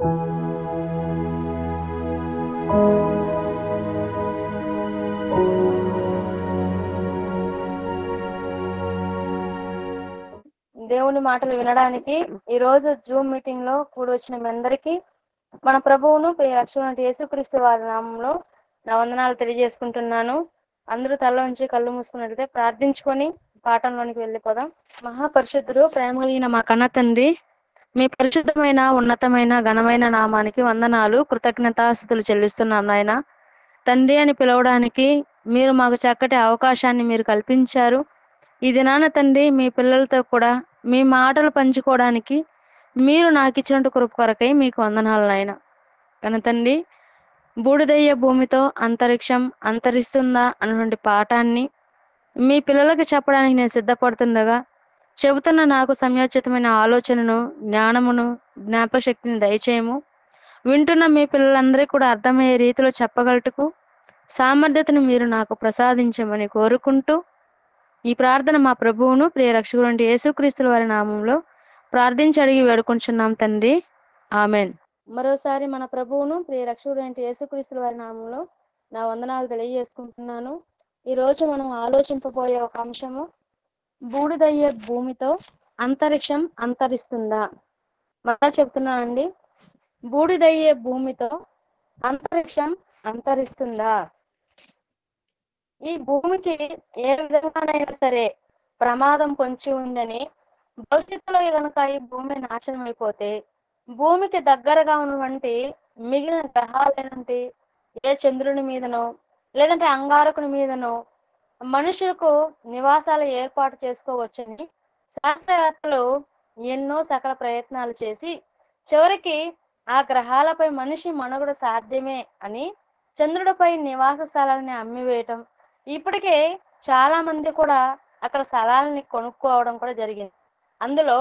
దేవుని మాటలు వినడానికి ఈ రోజు జూమ్ మీటింగ్ లో కూడి వచ్చిన మీ అందరికీ మన ప్రభువును ప్రియ రక్షకుడైన యేసుక్రీస్తు వారి నామంలో నా వందనాలు తెలియజేసుకుంటున్నాను. అందరూ తల ఉంచి కళ్ళు మూసుకున్నట్లయితే ప్రార్థించుకొని పాఠంలోనికి వెళ్ళిపోదాం. మహాపరిశుద్ధుడు, ప్రేమ కలిగిన మా కన్న తండ్రి, మీ పరిశుద్ధమైన ఉన్నతమైన ఘనమైన నామానికి వందనాలు, కృతజ్ఞతాస్తుతులు చెల్లిస్తున్నాం నాయన. తండ్రి అని పిలవడానికి మీరు మాకు చక్కటి అవకాశాన్ని మీరు కల్పించారు. ఈ దినాన తండ్రి మీ పిల్లలతో కూడా మీ మాటలు పంచుకోవడానికి మీరు నాకు ఇచ్చినట్టు కృప కొరకై మీకు వందనాలు నాయన. కన తండ్రి, బూడిదయ్యే భూమితో అంతరిక్షం అంతరిస్తుందా అన్నటువంటి పాఠాన్ని మీ పిల్లలకి చెప్పడానికి నేను సిద్ధపడుతుండగా చెబుతున్న నాకు సమయోచితమైన ఆలోచనను, జ్ఞానమును, జ్ఞాపశక్తిని దయచేయము. వింటున్న మీ పిల్లలందరికీ కూడా అర్థమయ్యే రీతిలో చెప్పగలటకు సామర్థ్యతను మీరు నాకు ప్రసాదించమని కోరుకుంటూ ఈ ప్రార్థన మా ప్రభువును ప్రియ రక్షకుడు యేసుక్రీస్తుల వారి నామంలో ప్రార్థించి అడిగి వేడుకుంటున్నాం తండ్రి, ఆమెన్. మరోసారి మన ప్రభువును ప్రియ రక్షకుడు యేసుక్రీస్తుల వారి నామంలో నా వందనాలు తెలియజేసుకుంటున్నాను. ఈ రోజు మనం ఆలోచింపబోయే ఒక అంశము, బూడిదయ్యే భూమితో అంతరిక్షం అంతరిస్తుందా. మళ్ళా చెప్తున్నానండి, బూడిదయ్యే భూమితో అంతరిక్షం అంతరిస్తుందా. ఈ భూమికి ఏ విధంగానైనా సరే ప్రమాదం పొంచి ఉందని, భవిష్యత్తులో కనుక ఈ భూమి నాశనం అయిపోతే భూమికి దగ్గరగా ఉన్నటువంటి మిగిలిన గ్రహాలైనటువంటి ఏ చంద్రుని మీదనో లేదంటే అంగారకుని మీదనో మనుషులకు నివాసాలు ఏర్పాటు చేసుకోవచ్చని శాస్త్రవేత్తలు ఎన్నో సకల ప్రయత్నాలు చేసి చివరికి ఆ గ్రహాలపై మనిషి మనుగడ సాధ్యమే అని చంద్రుడిపై నివాస స్థలాలని అమ్మివేయటం, ఇప్పటికే చాలా మంది కూడా అక్కడ స్థలాలని కొనుక్కోవడం కూడా జరిగింది. అందులో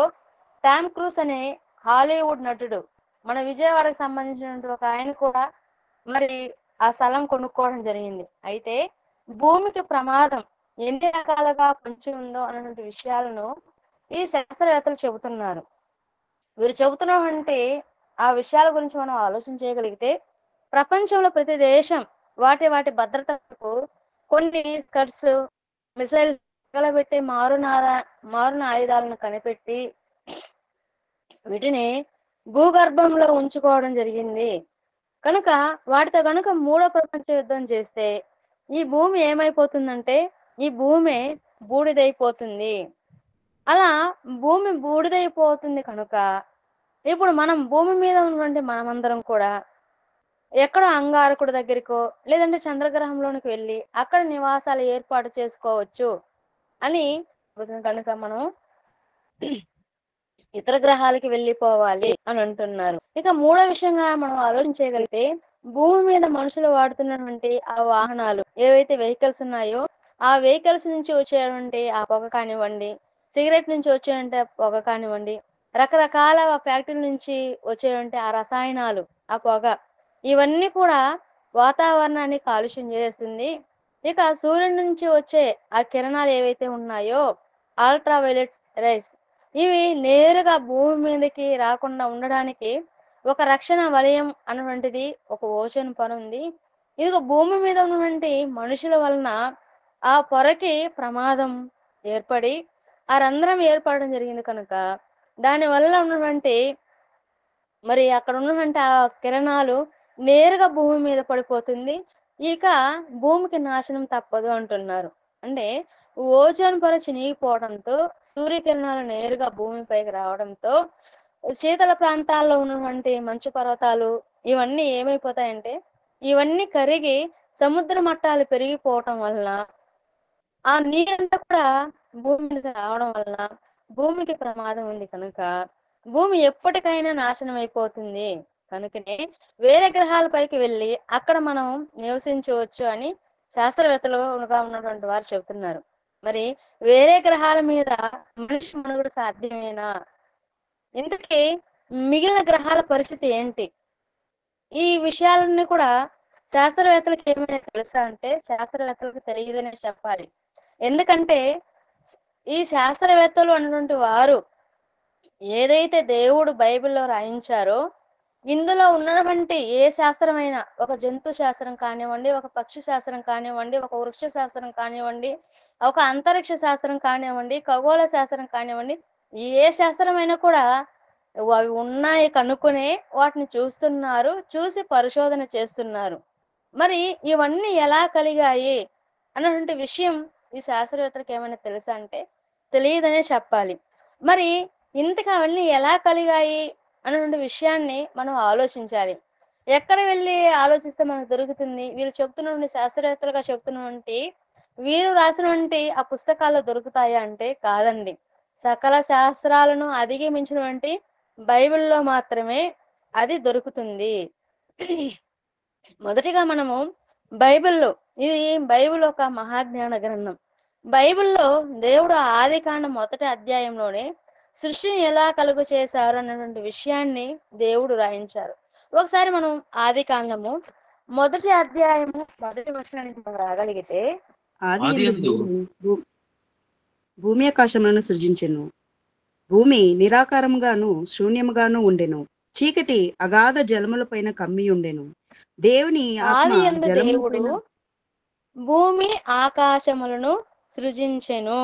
టామ్ క్రూజ్ అనే హాలీవుడ్ నటుడు, మన విజయవాడకు సంబంధించినటువంటి ఒక ఆయన కూడా మరి ఆ స్థలం కొనుక్కోవడం జరిగింది. అయితే భూమికి ప్రమాదం ఎన్ని రకాలుగా పొంచి ఉందో అన్నటువంటి విషయాలను ఈ శాస్త్రవేత్తలు చెబుతున్నారు. వీరు చెబుతున్నటువంటి ఆ విషయాల గురించి మనం ఆలోచన చేయగలిగితే ప్రపంచంలో ప్రతి దేశం వాటి వాటి భద్రతకు కొన్ని స్కర్ట్స్, మిసైల్ తగలబెట్టే మారున ఆయుధాలను కనిపెట్టి వీటిని భూగర్భంలో ఉంచుకోవడం జరిగింది. కనుక వాటితో కనుక మూడో ప్రపంచ యుద్ధం చేస్తే ఈ భూమి ఏమైపోతుందంటే ఈ భూమి బూడిదైపోతుంది. అలా భూమి బూడిదైపోతుంది కనుక ఇప్పుడు మనం భూమి మీద ఉన్నటువంటి మనమందరం కూడా ఎక్కడో అంగారకుడి దగ్గరికో లేదంటే చంద్రగ్రహంలోనికి వెళ్ళి అక్కడ నివాసాలు ఏర్పాటు చేసుకోవచ్చు అని కనుక మనం ఇతర గ్రహాలకి వెళ్ళిపోవాలి అని అంటున్నారు. ఇక మూడో విషయంగా మనం ఆలోచించగలిగితే భూమి మీద మనుషులు వాడుతున్నటువంటి ఆ వాహనాలు ఏవైతే వెహికల్స్ ఉన్నాయో ఆ వెహికల్స్ నుంచి వచ్చేటువంటి ఆ పొగ కానివ్వండి, సిగరెట్ నుంచి వచ్చేటువంటి పొగ కానివ్వండి, రకరకాల ఫ్యాక్టరీల నుంచి వచ్చేటువంటి ఆ రసాయనాలు, ఆ పొగ, ఇవన్నీ కూడా వాతావరణాన్ని కాలుష్యం చేస్తుంది. ఇక సూర్యుడి నుంచి వచ్చే ఆ కిరణాలు ఏవైతే ఉన్నాయో అల్ట్రావైలెట్ రైస్, ఇవి నేరుగా భూమి మీదకి రాకుండా ఉండడానికి ఒక రక్షణ వలయం అన్నటువంటిది ఒక ఓజోన్ పొర ఉంది. ఇది భూమి మీద ఉన్నటువంటి మనుషుల వలన ఆ పొరకి ప్రమాదం ఏర్పడి ఆ రంధ్రం ఏర్పడడం జరిగింది కనుక దాని వల్ల ఉన్నటువంటి మరి అక్కడ ఉన్నటువంటి ఆ కిరణాలు నేరుగా భూమి మీద పడిపోతుంది. ఇక భూమికి నాశనం తప్పదు అంటున్నారు. అంటే ఓజోన్ పొర చినిగిపోవడంతో సూర్యకిరణాలు నేరుగా భూమిపైకి రావడంతో శీతల ప్రాంతాల్లో ఉన్నటువంటి మంచు పర్వతాలు ఇవన్నీ ఏమైపోతాయంటే ఇవన్నీ కరిగి సముద్ర మట్టాలు పెరిగిపోవటం వలన ఆ నీరంతా కూడా భూమి మీద రావడం వలన భూమికి ప్రమాదం ఉంది కనుక భూమి ఎప్పటికైనా నాశనం అయిపోతుంది. కనుకనే వేరే గ్రహాలపైకి వెళ్ళి అక్కడ మనం నివసించవచ్చు అని శాస్త్రవేత్తలుగా ఉన్నటువంటి వారు చెబుతున్నారు. మరి వేరే గ్రహాల మీద మనిషి మనుగడ సాధ్యమేనా? ఇంతకీ మిగిలిన గ్రహాల పరిస్థితి ఏంటి? ఈ విషయాలన్నీ కూడా శాస్త్రవేత్తలకు ఏమైనా తెలుసా అంటే శాస్త్రవేత్తలకు తెలియదనే చెప్పాలి. ఎందుకంటే ఈ శాస్త్రవేత్తలు అన్నటువంటి వారు ఏదైతే దేవుడు బైబిల్లో రాయించారో ఇందులో ఉన్నటువంటి ఏ శాస్త్రమైనా, ఒక జంతు శాస్త్రం కానివ్వండి, ఒక పక్షి శాస్త్రం కానివ్వండి, ఒక వృక్ష శాస్త్రం కానివ్వండి, ఒక అంతరిక్ష శాస్త్రం కానివ్వండి, ఖగోళ శాస్త్రం కానివ్వండి, ఏ శాస్త్రమైనా కూడా అవి ఉన్నాయి కనుక్కునే వాటిని చూస్తున్నారు. చూసి పరిశోధన చేస్తున్నారు. మరి ఇవన్నీ ఎలా కలిగాయి అన్నటువంటి విషయం ఈ శాస్త్రవేత్తలకు ఏమైనా తెలుసా అంటే తెలియదనే చెప్పాలి. మరి ఇంతకు అవన్నీ ఎలా కలిగాయి అన్నటువంటి విషయాన్ని మనం ఆలోచించాలి. ఎక్కడ వెళ్ళి ఆలోచిస్తే మనకు దొరుకుతుంది? వీళ్ళు చెప్తున్నటువంటి శాస్త్రవేత్తలుగా చెప్తున్నటువంటి వీరు రాసినటువంటి ఆ పుస్తకాల్లో దొరుకుతాయా అంటే కాదండి. సకల శాస్త్రాలను అధిగమించినటువంటి బైబిల్‌లో మాత్రమే అది దొరుకుతుంది. మొదటిగా మనము బైబిల్‌లో ఇది బైబిల్ ఒక మహాజ్ఞాన గ్రంథం. బైబిల్‌లో దేవుడు ఆదికాండం మొదటి అధ్యాయంలోనే సృష్టిని ఎలా కలుగు చేశారు అన్నటువంటి విషయాన్ని దేవుడు రాయించారు. ఒకసారి మనం ఆదికాండము మొదటి అధ్యాయము మొదటి వచనానికి మనం రాగలిగితే, ఆదియందు భూమి ఆకాశములను సృజించెను. భూమి నిరాకారముగాను శూన్యముగాను ఉండెను. చీకటి అగాధ జలముల పైన కమ్మి ఉండెను. దేవుని ఆత్మ ఆదియందు జలముల దేవుడు పైన భూమి ఆకాశములను సృజించెను.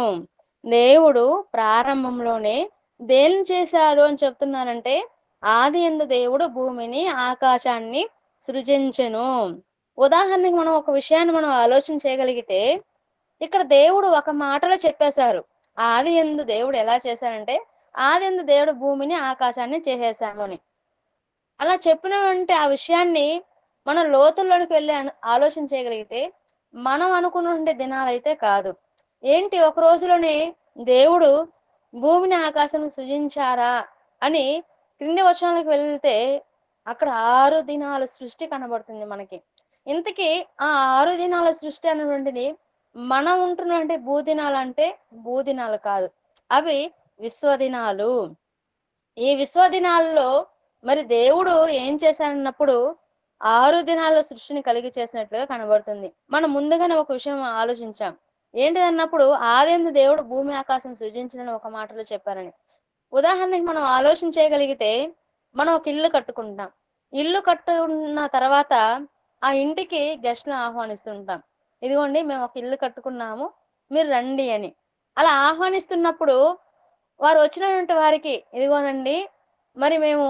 దేవుడు ప్రారంభంలోనే దేన్ని చేశారు అని చెప్తున్నానంటే, ఆదియందు దేవుడు భూమిని ఆకాశాన్ని సృజించెను. ఉదాహరణకి మనం ఒక విషయాన్ని మనం ఆలోచన చేయగలిగితే, ఇక్కడ దేవుడు ఒక మాటలో చెప్పేశారు. ఆదియందు దేవుడు ఎలా చేశారంటే, ఆదియందు దేవుడు భూమిని ఆకాశాన్ని చేసేశాము అని. అలా చెప్పినవంటే ఆ విషయాన్ని మనం లోతుల్లోనికి వెళ్ళి ఆలోచన చేయగలిగితే మనం అనుకున్నటువంటి దినాలైతే కాదు. ఏంటి ఒక రోజులోనే దేవుడు భూమిని ఆకాశం సృజించారా అని క్రింది వచనాలకు వెళ్తే అక్కడ 6 దినాల సృష్టి కనబడుతుంది మనకి. ఇంతకీ ఆ 6 దినాల సృష్టి అనేటువంటిది మనం ఉంటున్నటువంటి భూదినాలంటే భూదినాలు కాదు. అవి విశ్వదినాలు. ఈ విశ్వదినాల్లో మరి దేవుడు ఏం చేశాడన్నప్పుడు 6 దినాల్లో సృష్టిని కలిగి చేసినట్లుగా కనబడుతుంది. మనం ముందుగానే ఒక విషయం ఆలోచించాం. ఏంటిదన్నప్పుడు ఆదియందు దేవుడు భూమి ఆకాశం సృజించినని ఒక మాటలో చెప్పారని. ఉదాహరణకి మనం ఆలోచన చేయగలిగితే మనం ఒక ఇల్లు కట్టుకుంటాం. ఇల్లు కట్టుకున్న తర్వాత ఆ ఇంటికి గెస్ట్‌ని ఆహ్వానిస్తుంటాం. ఇదిగోండి మేము ఒక ఇల్లు కట్టుకున్నాము. మీరు రండి అని. అలా ఆహ్వానిస్తున్నప్పుడు వారు వచ్చినటువంటి వారికి ఇదిగోనండి మరి మేము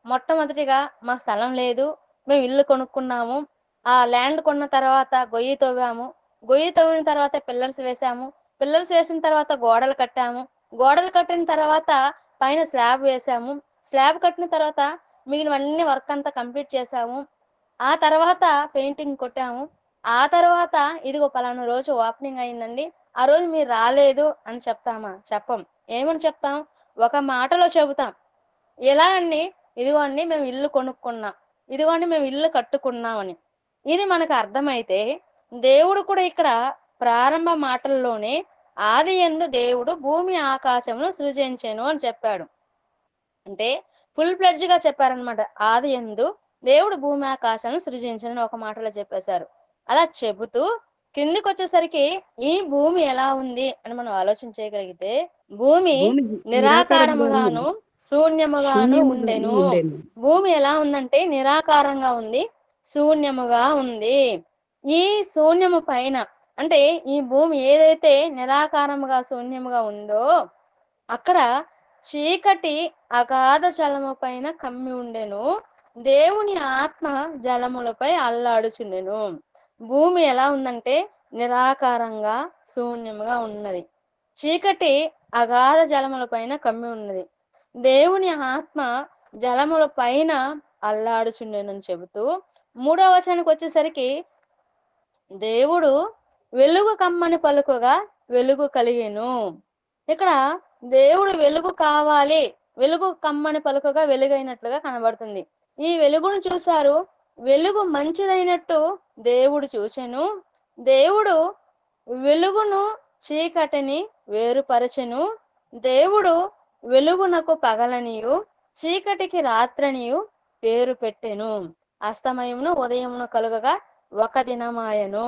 మొట్టమొదటిగా మా స్థలం లేదు. మేము ఇల్లు కొనుక్కున్నాము. ఆ ల్యాండ్ కొన్న తర్వాత గొయ్యి తవ్వాము. గొయ్యి తవ్విన తర్వాత పిల్లర్స్ వేసాము. పిల్లర్స్ వేసిన తర్వాత గోడలు కట్టాము. గోడలు కట్టిన తర్వాత పైన స్లాబ్ వేసాము. స్లాబ్ కట్టిన తర్వాత మిగిలినవన్నీ వర్క్ అంతా కంప్లీట్ చేసాము. ఆ తర్వాత పెయింటింగ్ కొట్టాము. ఆ తర్వాత ఇదిగో పలానా రోజు ఓపెనింగ్ అయిందండి. ఆ రోజు మీరు రాలేదు అని చెప్తామా? చెప్పం. ఏమని చెప్తాం? ఒక మాటలో చెబుతాం. ఎలా అండి? ఇదిగోండి మేము ఇల్లు కొనుక్కున్నాం. ఇదిగోండి మేము ఇల్లు కట్టుకున్నాం అని. ఇది మనకు అర్థమైతే దేవుడు కూడా ఇక్కడ ప్రారంభ మాటల్లోనే ఆదియందు దేవుడు భూమి ఆకాశమును సృజించెను అని చెప్పాడు. అంటే ఫుల్ ఫ్లెడ్జ్ గా చెప్పారనమాట. ఆదియందు దేవుడు భూమి ఆకాశాలను సృజించను ఒక మాటలో చెప్పేశారు. అలా చెబుతూ కిందికి వచ్చేసరికి ఈ భూమి ఎలా ఉంది అని మనం ఆలోచన చేయగలిగితే భూమి భూమి నిరాకారముగాను శూన్యముగాను శూన్యముగాను ఉండెను. ఉండెను. భూమి ఎలా ఉందంటే నిరాకారంగా ఉంది, శూన్యముగా ఉంది. ఈ శూన్యము పైన అంటే ఈ భూమి ఏదైతే నిరాకారముగా శూన్యముగా ఉందో అక్కడ చీకటి అగాధ జలము పైన కమ్మి ఉండెను. దేవుని ఆత్మ జలములపై అల్లాడుచుండెను. భూమి ఎలా ఉందంటే నిరాకారంగా శూన్యముగా ఉన్నది. చీకటి అగాధ జలముల పైన కమ్మి ఉన్నది. దేవుని ఆత్మ జలముల పైన అల్లాడుచుండెనని చెబుతూ 3వ వచనానికి వచ్చేసరికి దేవుడు వెలుగు కమ్మని పలుకగా వెలుగు కలిగెను. ఇక్కడ దేవుడు వెలుగు కావాలి, వెలుగు కమ్మని పలుకగా వెలుగైనట్లుగా కనబడుతుంది. ఈ వెలుగును చూశారు. వెలుగు మంచిదైనట్టు దేవుడు చూచెను. దేవుడు వెలుగును చీకటిని వేరుపరచెను. దేవుడు వెలుగునకు పగలనియు చీకటికి రాత్రనియు పేరు పెట్టెను. అస్తమయమును ఉదయమును కలుగగా ఒక దినమాయను.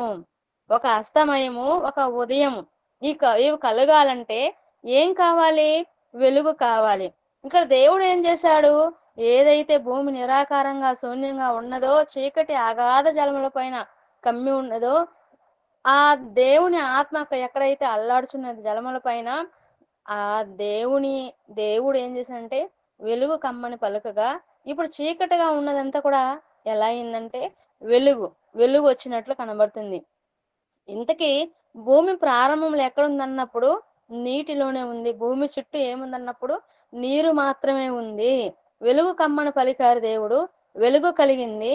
ఒక అస్తమయము ఒక ఉదయము ఇవి కలగాలంటే ఏం కావాలి? వెలుగు కావాలి. ఇక్కడ దేవుడు ఏం చేశాడు? ఏదైతే భూమి నిరాకారంగా శూన్యంగా ఉన్నదో, చీకటి అగాధ జలముల పైన కమ్మి ఉన్నదో, ఆ దేవుని ఆత్మ ఎక్కడైతే అల్లాడుచున్నది జలముల పైన, ఆ దేవుని దేవుడు ఏం చేశాడంటే వెలుగు కమ్మని పలుకగా, ఇప్పుడు చీకటిగా ఉన్నదంతా కూడా ఎలా అయిందంటే వెలుగు వెలుగు వచ్చినట్లు కనబడుతుంది. ఇంతకీ భూమి ప్రారంభంలో ఎక్కడుందన్నప్పుడు నీటిలోనే ఉంది. భూమి చుట్టూ ఏముందన్నప్పుడు నీరు మాత్రమే ఉంది. వెలుగు కమ్మని పలికారు దేవుడు. వెలుగు కలిగింది.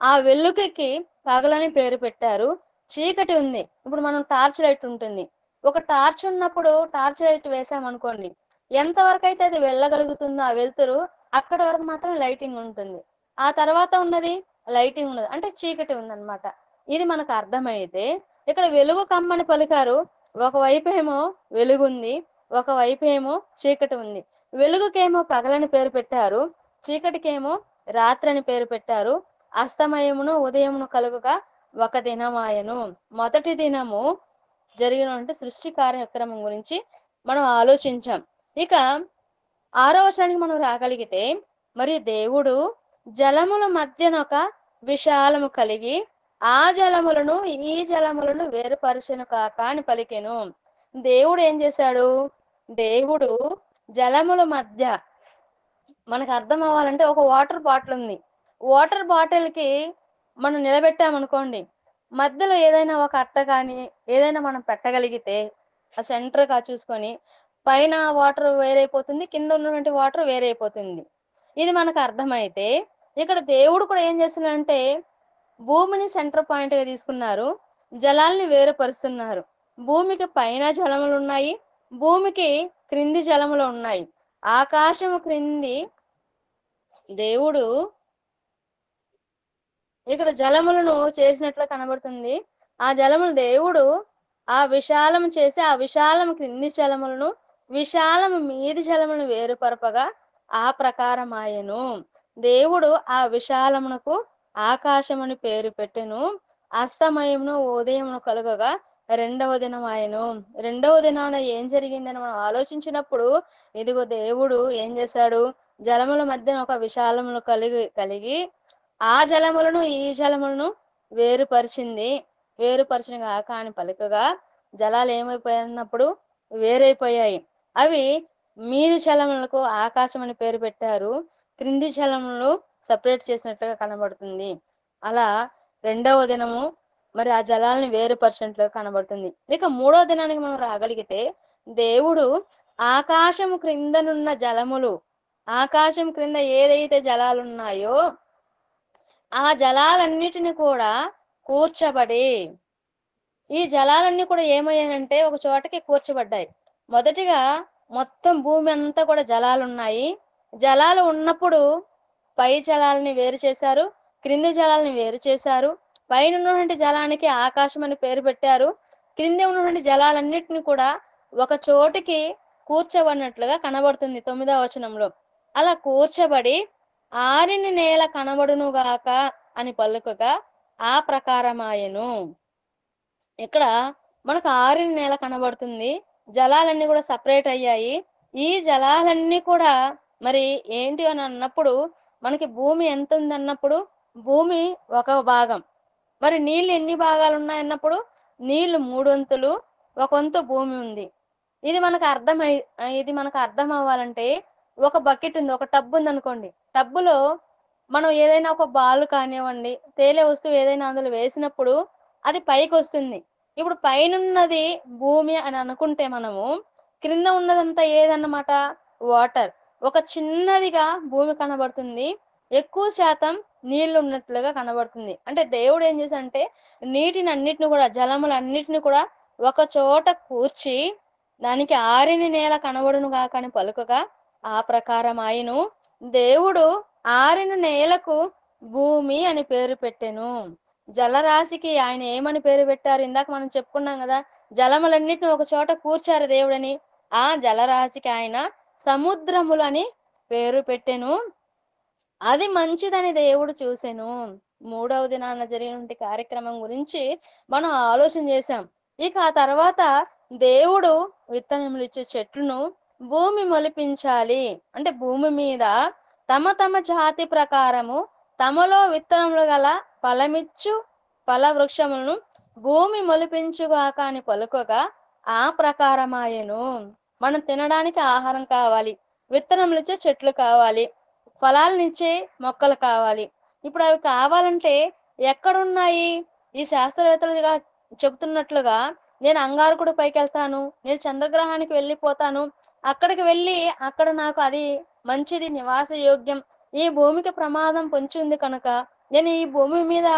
ఆ వెలుగుకి పగలని పేరు పెట్టారు. చీకటి ఉంది. ఇప్పుడు మనం టార్చ్ లైట్ ఉంటుంది. ఒక టార్చ్ ఉన్నప్పుడు టార్చ్ లైట్ వేసామనుకోండి, ఎంతవరకు అయితే అది వెళ్ళగలుగుతుందో ఆ వెలుతురు, అక్కడ వరకు మాత్రం లైటింగ్ ఉంటుంది. ఆ తర్వాత ఉన్నది లైటింగ్ ఉండదు. అంటే చీకటి ఉందన్నమాట. ఇది మనకు అర్థమైతే ఇక్కడ వెలుగు కమ్మని పలికారు. ఒకవైపు ఏమో వెలుగుంది, ఒకవైపు ఏమో చీకటి ఉంది. వెలుగుకేమో పగలని పేరు పెట్టారు, చీకటికేమో రాత్రి అని పేరు పెట్టారు. అస్తమయమును ఉదయమును కలుగుగా ఒక దినమాయను. మొదటి దినము జరిగినటువంటి సృష్టి కార్యక్రమం గురించి మనం ఆలోచించాం. ఇక 6వ వచనానికి మనం రాగలిగితే, మరి దేవుడు జలముల మధ్యన ఒక విశాలము కలిగి ఆ జలములను ఈ జలములను వేరుపరచెను కాక అని పలికెను. దేవుడు ఏం చేశాడు? దేవుడు జలముల మధ్య, మనకు అర్థం అవ్వాలంటే ఒక వాటర్ బాటిల్ ఉంది. వాటర్ బాటిల్ కి మనం నిలబెట్టామనుకోండి, మధ్యలో ఏదైనా ఒక అట్ట కానీ ఏదైనా మనం పెట్టగలిగితే ఆ సెంటర్ గా చూసుకొని పైన వాటర్ వేరైపోతుంది, కింద ఉన్నటువంటి వాటర్ వేరైపోతుంది. ఇది మనకు అర్థమైతే ఇక్కడ దేవుడు కూడా ఏం చేస్తున్నాడంటే భూమిని సెంటర్ పాయింట్ గా తీసుకున్నారు, జలాల్ని వేరుపరుస్తున్నారు. భూమికి పైన జలములు ఉన్నాయి, భూమికి క్రింది జలములు ఉన్నాయి. ఆకాశము క్రింది దేవుడు ఇక్కడ జలములను చేసినట్లు కనబడుతుంది. ఆ జలములు దేవుడు ఆ విశాలము చేసి ఆ విశాలము క్రింది జలములను విశాలము మీది జలములను వేరుపరపగా ఆ ప్రకారం ఆయను. దేవుడు ఆ విశాలమునకు ఆకాశముని పేరు పెట్టెను. అస్తమయమును ఉదయమును కలుగగా రెండవ దినం ఆయను. రెండవ దినాన ఏం జరిగిందని మనం ఆలోచించినప్పుడు, ఇదిగో దేవుడు ఏం చేశాడు? జలముల మధ్యన ఒక విశాలమును కలిగి ఆ జలములను ఈ జలములను వేరుపరిచింది. వేరుపరిచిన కాక అని పలుకగా జలాలు ఏమైపోయినప్పుడు వేరైపోయాయి. అవి మీది జలములకు ఆకాశం అని పేరు పెట్టారు, క్రింది జలములను సపరేట్ చేసినట్లుగా కనబడుతుంది. అలా రెండవ దినము మరి ఆ జలాలను వేరుపరిచినట్లుగా కనబడుతుంది. ఇక 3వ దినానికి మనం రాగలిగితే, దేవుడు ఆకాశము క్రిందనున్న జలములు, ఆకాశం క్రింద ఏదైతే జలాలు ఉన్నాయో ఆ జలాలన్నిటిని కూడా కూర్చబడి, ఈ జలాలన్నీ కూడా ఏమయ్యాయంటే ఒక చోటకి కూర్చబడ్డాయి. మొదటిగా మొత్తం భూమి అంతా కూడా జలాలు ఉన్నాయి. జలాలు ఉన్నప్పుడు పై జలాలని వేరు చేశారు, క్రింది జలాలని వేరు చేశారు. పైన ఉన్నటువంటి జలానికి ఆకాశం అని పేరు పెట్టారు. క్రింది ఉన్నటువంటి జలాలన్నిటిని కూడా ఒక చోటికి కూర్చబడినట్లుగా కనబడుతుంది 9వ వచనంలో. అలా కూర్చబడి ఆరిని నేల కనబడునుగాక అని పలుకగా ఆ ప్రకారమాయను. ఇక్కడ మనకు ఆరిన నేల కనబడుతుంది, జలాలన్నీ కూడా సపరేట్ అయ్యాయి. ఈ జలాలన్నీ కూడా మరి ఏంటి అని అన్నప్పుడు, మనకి భూమి ఎంత ఉంది అన్నప్పుడు భూమి ఒక భాగం, మరి నీళ్ళు ఎన్ని భాగాలు ఉన్నాయన్నప్పుడు నీళ్లు 3 వంతులు, ఒక వంతు భూమి ఉంది. ఇది మనకు అర్థం అవ్వాలంటే, ఒక బకెట్ ఉంది, ఒక టబ్ ఉంది అనుకోండి. టబ్బులో మనం ఏదైనా ఒక బాల్ కానివ్వండి, తేలే వస్తువు ఏదైనా అందులో వేసినప్పుడు అది పైకి వస్తుంది. ఇప్పుడు పైనున్నది భూమి అని అనుకుంటే మనము, క్రింద ఉన్నదంతా ఏదన్నమాట? వాటర్. ఒక చిన్నదిగా భూమి కనబడుతుంది, ఎక్కువ శాతం నీళ్లు ఉన్నట్లుగా కనబడుతుంది. అంటే దేవుడు ఏం చేశాడంటే నీటిని అన్నిటిని కూడా, జలములన్నిటిని కూడా ఒక చోట కూర్చి దానికి ఆరిని నేల కనబడును గాక అని పలుకగా ఆ ప్రకారం ఆయను. దేవుడు ఆరిన నేలకు భూమి అని పేరు పెట్టెను. జలరాశికి ఆయన ఏమని పేరు పెట్టారు? ఇందాక మనం చెప్పుకున్నాం కదా, జలములన్నిటిని ఒక చోట కూర్చారు దేవుడని. ఆ జలరాశికి ఆయన సముద్రములని పేరు పెట్టెను. అది మంచిదని దేవుడు చూసెను. 3వ దినాన జరిగినటువంటి కార్యక్రమం గురించి మనం ఆలోచన చేశాం. ఇక ఆ తర్వాత దేవుడు విత్తనములు ఇచ్చే చెట్లను భూమి మొలిపించాలి అంటే, భూమి మీద తమ తమ జాతి ప్రకారము తమలో విత్తనములు గల ఫలమిచ్చు ఫల వృక్షములను భూమి మొలిపించుగాక అని పలుకగా ఆ ప్రకారమాయెను. మనం తినడానికి ఆహారం కావాలి, విత్తనములు ఇచ్చే చెట్లు కావాలి, ఫలాలనిచ్చే మొక్కలు కావాలి. ఇప్పుడు అవి కావాలంటే ఎక్కడున్నాయి? ఈ శాస్త్రవేత్తలుగా చెబుతున్నట్లుగా నేను అంగారకుడు పైకి వెళ్తాను, నేను చంద్రగ్రహానికి వెళ్ళిపోతాను, అక్కడికి వెళ్ళి అక్కడ నాకు అది మంచిది, నివాస యోగ్యం, ఈ భూమికి ప్రమాదం పొంచి ఉంది కనుక నేను ఈ భూమి మీద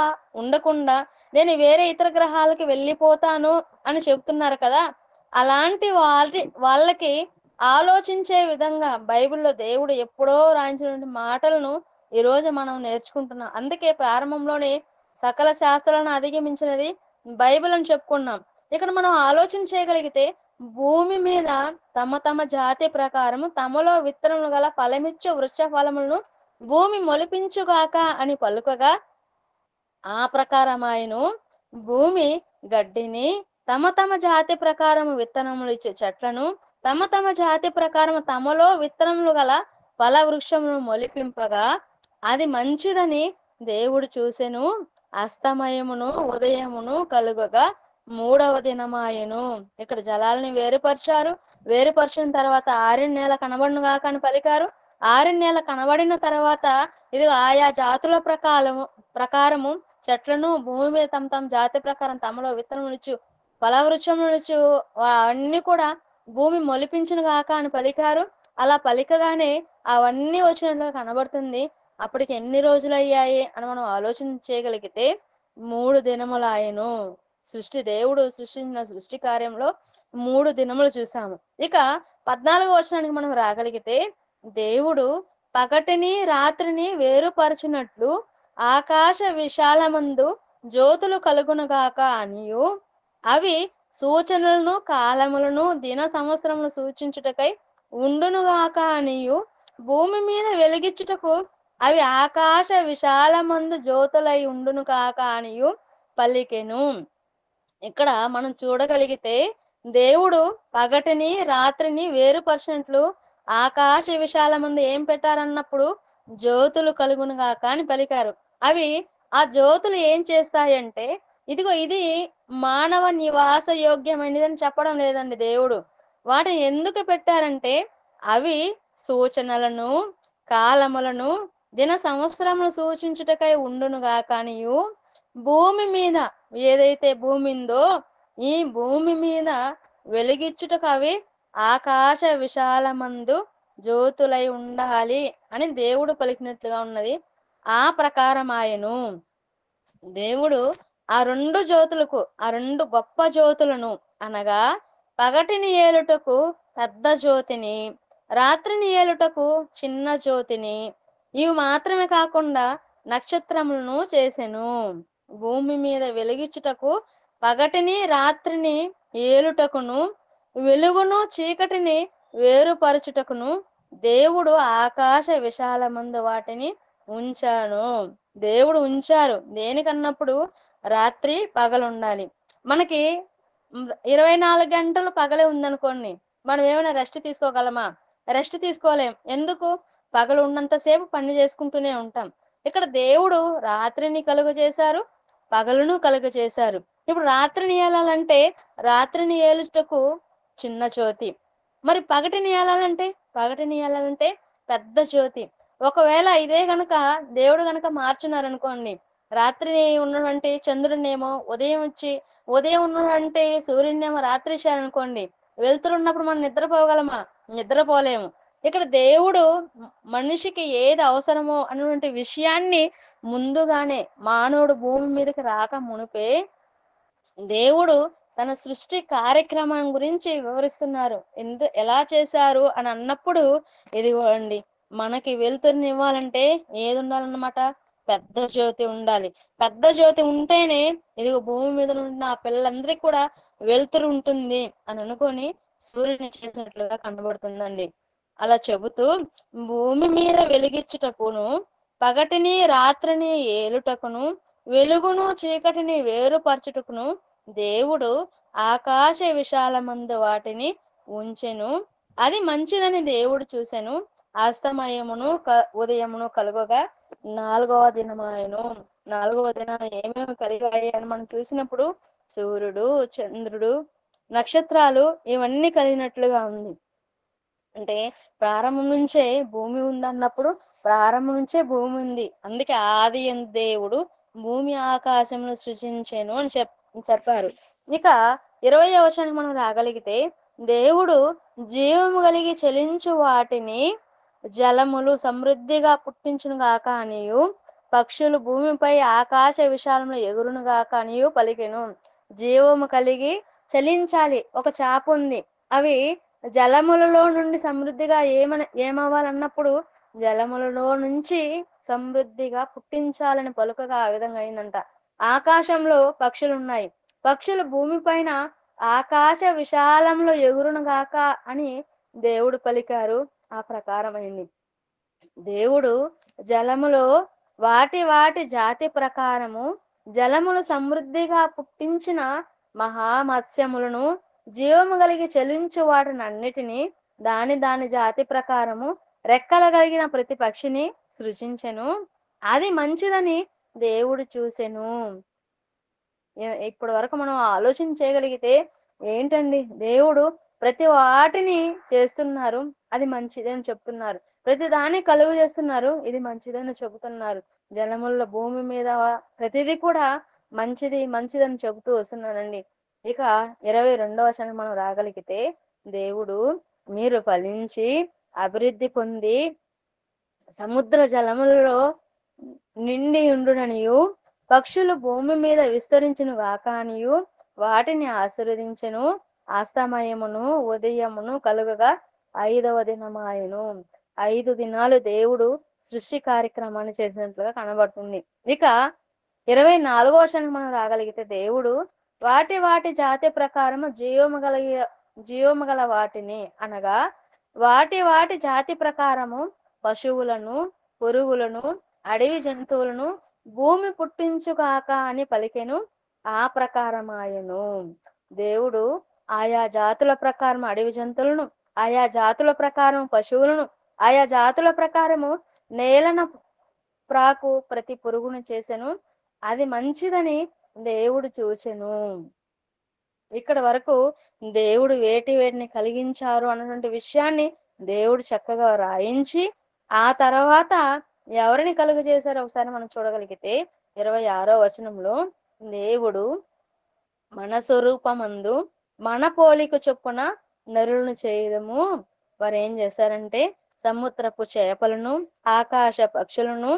ఉండకుండా నేను వేరే ఇతర గ్రహాలకి వెళ్ళిపోతాను అని చెబుతున్నారు కదా. అలాంటి వాళ్ళకి ఆలోచించే విధంగా బైబిల్లో దేవుడు ఎప్పుడో రాయించిన మాటలను ఈరోజు మనం నేర్చుకుంటున్నాం. అందుకే ప్రారంభంలోనే సకల శాస్త్రాలను అధిగమించినది బైబిల్ అని చెప్పుకున్నాం. ఇక్కడ మనం ఆలోచన చేయగలిగితే భూమి మీద తమ తమ జాతి ప్రకారము తమలో విత్తనములు గల ఫలమిచ్చు వృక్ష ఫలములను భూమి మొలిపించుగాక అని పలుకగా ఆ ప్రకారమాయను. భూమి గడ్డిని, తమ తమ జాతి ప్రకారము విత్తనములు ఇచ్చే చెట్లను, తమ తమ జాతి ప్రకారము తమలో విత్తనములు గల ఫల వృక్షమును మొలిపింపగా అది మంచిదని దేవుడు చూసెను. అస్తమయమును ఉదయమును కలుగగా మూడవ దినమాయెను. ఇక్కడ జలాలని వేరుపరిచారు. వేరుపరిచిన తర్వాత ఆరిన నేల కనబడును గాక అని పలికారు. ఆరిన నేల కనబడిన తర్వాత ఇది ఆయా జాతుల ప్రకారము చెట్లను భూమి మీద తమ తమ జాతి ప్రకారం తమలో విత్తనములిచ్చు ఫలవృక్షములిచ్చు అవన్నీ కూడా భూమి మొలిపించును గాక అని పలికారు. అలా పలికగానే అవన్నీ వచ్చినట్లుగా కనబడుతుంది. అప్పటికి ఎన్ని రోజులు అయ్యాయి అని మనం ఆలోచన చేయగలిగితే 3 దినములాయను. దేవుడు సృష్టించిన సృష్టి కార్యంలో 3 దినములు చూసాము. ఇక 14వ వచనానికి మనం రాగలిగితే దేవుడు పగటిని రాత్రిని వేరుపరచినట్లు ఆకాశ విశాలమందు జ్యోతులు కలుగునుగాక అనియు అవి సూచనలను కాలములను దిన సంవత్సరమును సూచించుటకై ఉండునుగాక అనియు భూమి మీద వెలిగించుటకు అవి ఆకాశ విశాలమందు జ్యోతులై ఉండును కాక అనియు పలికెను. ఇక్కడ మనం చూడగలిగితే దేవుడు పగటిని రాత్రిని వేరుపరిచినట్లు ఆకాశ విశాలమందు ఏం పెట్టారన్నప్పుడు జ్యోతులు కలుగును గాక అని పలికారు. అవి ఆ జ్యోతులు ఏం చేస్తాయంటే ఇదిగో ఇది మానవ నివాస యోగ్యమైనదని చెప్పడం లేదండి దేవుడు. వాటిని ఎందుకు పెట్టారంటే అవి సూచనలను కాలములను దిన సంవత్సరమును సూచించుటకై ఉండును గాక అనియు భూమి మీద ఏదైతే భూమి ఉందో ఈ భూమి మీద వెలిగించుటకు అవి ఆకాశ విశాలమందు జ్యోతులై ఉండాలి అని దేవుడు పలికినట్లుగా ఉన్నది. ఆ ప్రకారం ఆయను దేవుడు ఆ 2 జ్యోతులకు ఆ 2 గొప్ప జ్యోతులను అనగా పగటిని ఏలుటకు పెద్ద జ్యోతిని, రాత్రిని ఏలుటకు చిన్న జ్యోతిని, ఇవి మాత్రమే కాకుండా నక్షత్రములను చేసెను. భూమి మీద వెలిగించుటకు పగటిని రాత్రిని ఏలుటకును వెలుగును చీకటిని వేరుపరచుటకును దేవుడు ఆకాశ విశాలమందు వాటిని ఉంచాను. దేవుడు ఉంచారు. దేనికన్నప్పుడు రాత్రి పగలు ఉండాలి. మనకి 24 గంటలు పగలే ఉందనుకోండి, మనం ఏమైనా రెస్ట్ తీసుకోగలమా? రెస్ట్ తీసుకోలేం. ఎందుకు? పగలు ఉన్నంతసేపు పని చేసుకుంటూనే ఉంటాం. ఇక్కడ దేవుడు రాత్రిని కలుగ చేశారు, పగలును కలుగ చేశారు. ఇప్పుడు రాత్రిని ఏలాలంటే రాత్రిని ఏలుటకు చిన్న జ్యోతి, మరి పగటిని ఏలాలంటే పెద్ద జ్యోతి. ఒకవేళ ఇదే గనక దేవుడు గనక మార్చున్నారనుకోండి, రాత్రి ఉన్నటువంటి చంద్రుడినేమో ఉదయం ఉన్నటువంటి సూర్యుడినేమో రాత్రి ఇచ్చారనుకోండి, వెళ్తురున్నప్పుడు మనం నిద్రపోగలమా? నిద్రపోలేము. ఇక్కడ దేవుడు మనిషికి ఏది అవసరమో అన్నటువంటి విషయాన్ని ముందుగానే మానవుడు భూమి మీదకి రాక మునిపే దేవుడు తన సృష్టి కార్యక్రమం గురించి వివరిస్తున్నారు. ఎలా చేశారు అని అన్నప్పుడు ఇదిగోండి, మనకి వెలుతురునివ్వాలంటే ఏది ఉండాలన్నమాట? పెద్ద జ్యోతి ఉండాలి. పెద్ద జ్యోతి ఉంటేనే ఇదిగో భూమి మీద ఉన్న ఆ పిల్లలందరికీ కూడా వెలుతురు ఉంటుంది అని అనుకొని సూర్యుని చేసినట్లుగా కనబడుతుందండి. అలా చెబుతూ భూమి మీద వెలిగించుటకును పగటిని రాత్రిని ఏలుటకును వెలుగును చీకటిని వేరుపరచుటకును దేవుడు ఆకాశ విశాలమందు వాటిని ఉంచెను. అది మంచిదని దేవుడు చూసెను. అస్తమయమును ఉదయమును కలుగగా 4వ దినమాయను. 4వ దినాన ఏమేమి కలిగాయి అని మనం చూసినప్పుడు సూర్యుడు, చంద్రుడు, నక్షత్రాలు ఇవన్నీ కలిగినట్లుగా ఉంది. అంటే ప్రారంభం నుంచే భూమి ఉందన్నప్పుడు ప్రారంభం నుంచే భూమి ఉంది. అందుకే ఆది యందు దేవుడు భూమి ఆకాశమును సృజించెను అని చెప్పారు. ఇక 20వ వచనానికి మనం రాగలిగితే, దేవుడు జీవము కలిగి చెలించు వాటిని జలములు సమృద్ధిగా పుట్టించును గాక అనియు, పక్షులు భూమిపై ఆకాశ విశాలంలో ఎగురును గాక అనియు పలికెను. జీవము కలిగి చలించాలి. ఒక చాప ఉంది, అవి జలములలో నుండి సమృద్ధిగా ఏమవ్వాలన్నప్పుడు జలములలో నుంచి సమృద్ధిగా పుట్టించాలని పలుకగా ఆ విధంగా అయిందంట. ఆకాశంలో పక్షులు ఉన్నాయి, పక్షులు భూమిపైన ఆకాశ విశాలంలో ఎగురును గాక అని దేవుడు పలికారు. ఆ ప్రకారమైంది. దేవుడు జలములో వాటి వాటి జాతి ప్రకారము జలములు సమృద్ధిగా పుట్టించిన మహామత్స్యములను, జీవము కలిగి చెలించు వాటిని అన్నిటినీ దాని దాని జాతి ప్రకారము రెక్కల కలిగిన ప్రతి పక్షిని సృజించెను. అది మంచిదని దేవుడు చూసెను. ఇప్పటి వరకు మనం ఆలోచన చేయగలిగితే ఏంటండి, దేవుడు ప్రతి వాటిని చేస్తున్నారు, అది మంచిదని చెప్తున్నారు. ప్రతి దాన్ని కలుగు చేస్తున్నారు, ఇది మంచిదని చెబుతున్నారు. జలముల్లో భూమి మీద ప్రతిదీ కూడా మంచిది మంచిదని చెబుతూ వస్తున్నానండి. ఇక 22వ వచనం మనం రాగలిగితే, దేవుడు మీరు ఫలించి అభివృద్ధి పొంది సముద్ర జలములలో నిండి ఉండుననియు, పక్షులు భూమి మీద విస్తరించును గాక అనియు వాటిని ఆశీర్వదించెను. అస్తమయమును ఉదయమును కలుగగా 5వ దినమాయెను. 5 దినాలు దేవుడు సృష్టి కార్యక్రమాన్ని చేసినట్లుగా కనబడుతుంది. ఇక 24వ వచనం మనం రాగలిగితే, దేవుడు వాటి వాటి జాతి ప్రకారము జీవము గల వాటిని అనగా వాటి వాటి జాతి ప్రకారము పశువులను, పురుగులను, అడవి జంతువులను భూమి పుట్టించుగాక అని పలికెను. ఆ ప్రకారమాయను. దేవుడు ఆయా జాతుల ప్రకారం అడవి జంతువులను, ఆయా జాతుల ప్రకారం పశువులను, ఆయా జాతుల ప్రకారము నేలన ప్రాకు ప్రతి పురుగును చేసెను. అది మంచిదని దేవుడు చూచెను. ఇక్కడ వరకు దేవుడు వేటిని కలిగించారు అన్నటువంటి విషయాన్ని దేవుడు చక్కగా రాయించి, ఆ తర్వాత ఎవరిని కలుగు చేశారో ఒకసారి మనం చూడగలిగితే 26వ వచనంలో, దేవుడు మన స్వరూపమందు మన పోలిక చొప్పున నరులను చేయదము. వారు ఏం చేశారంటే సముద్రపు చేపలను, ఆకాశ పక్షులను,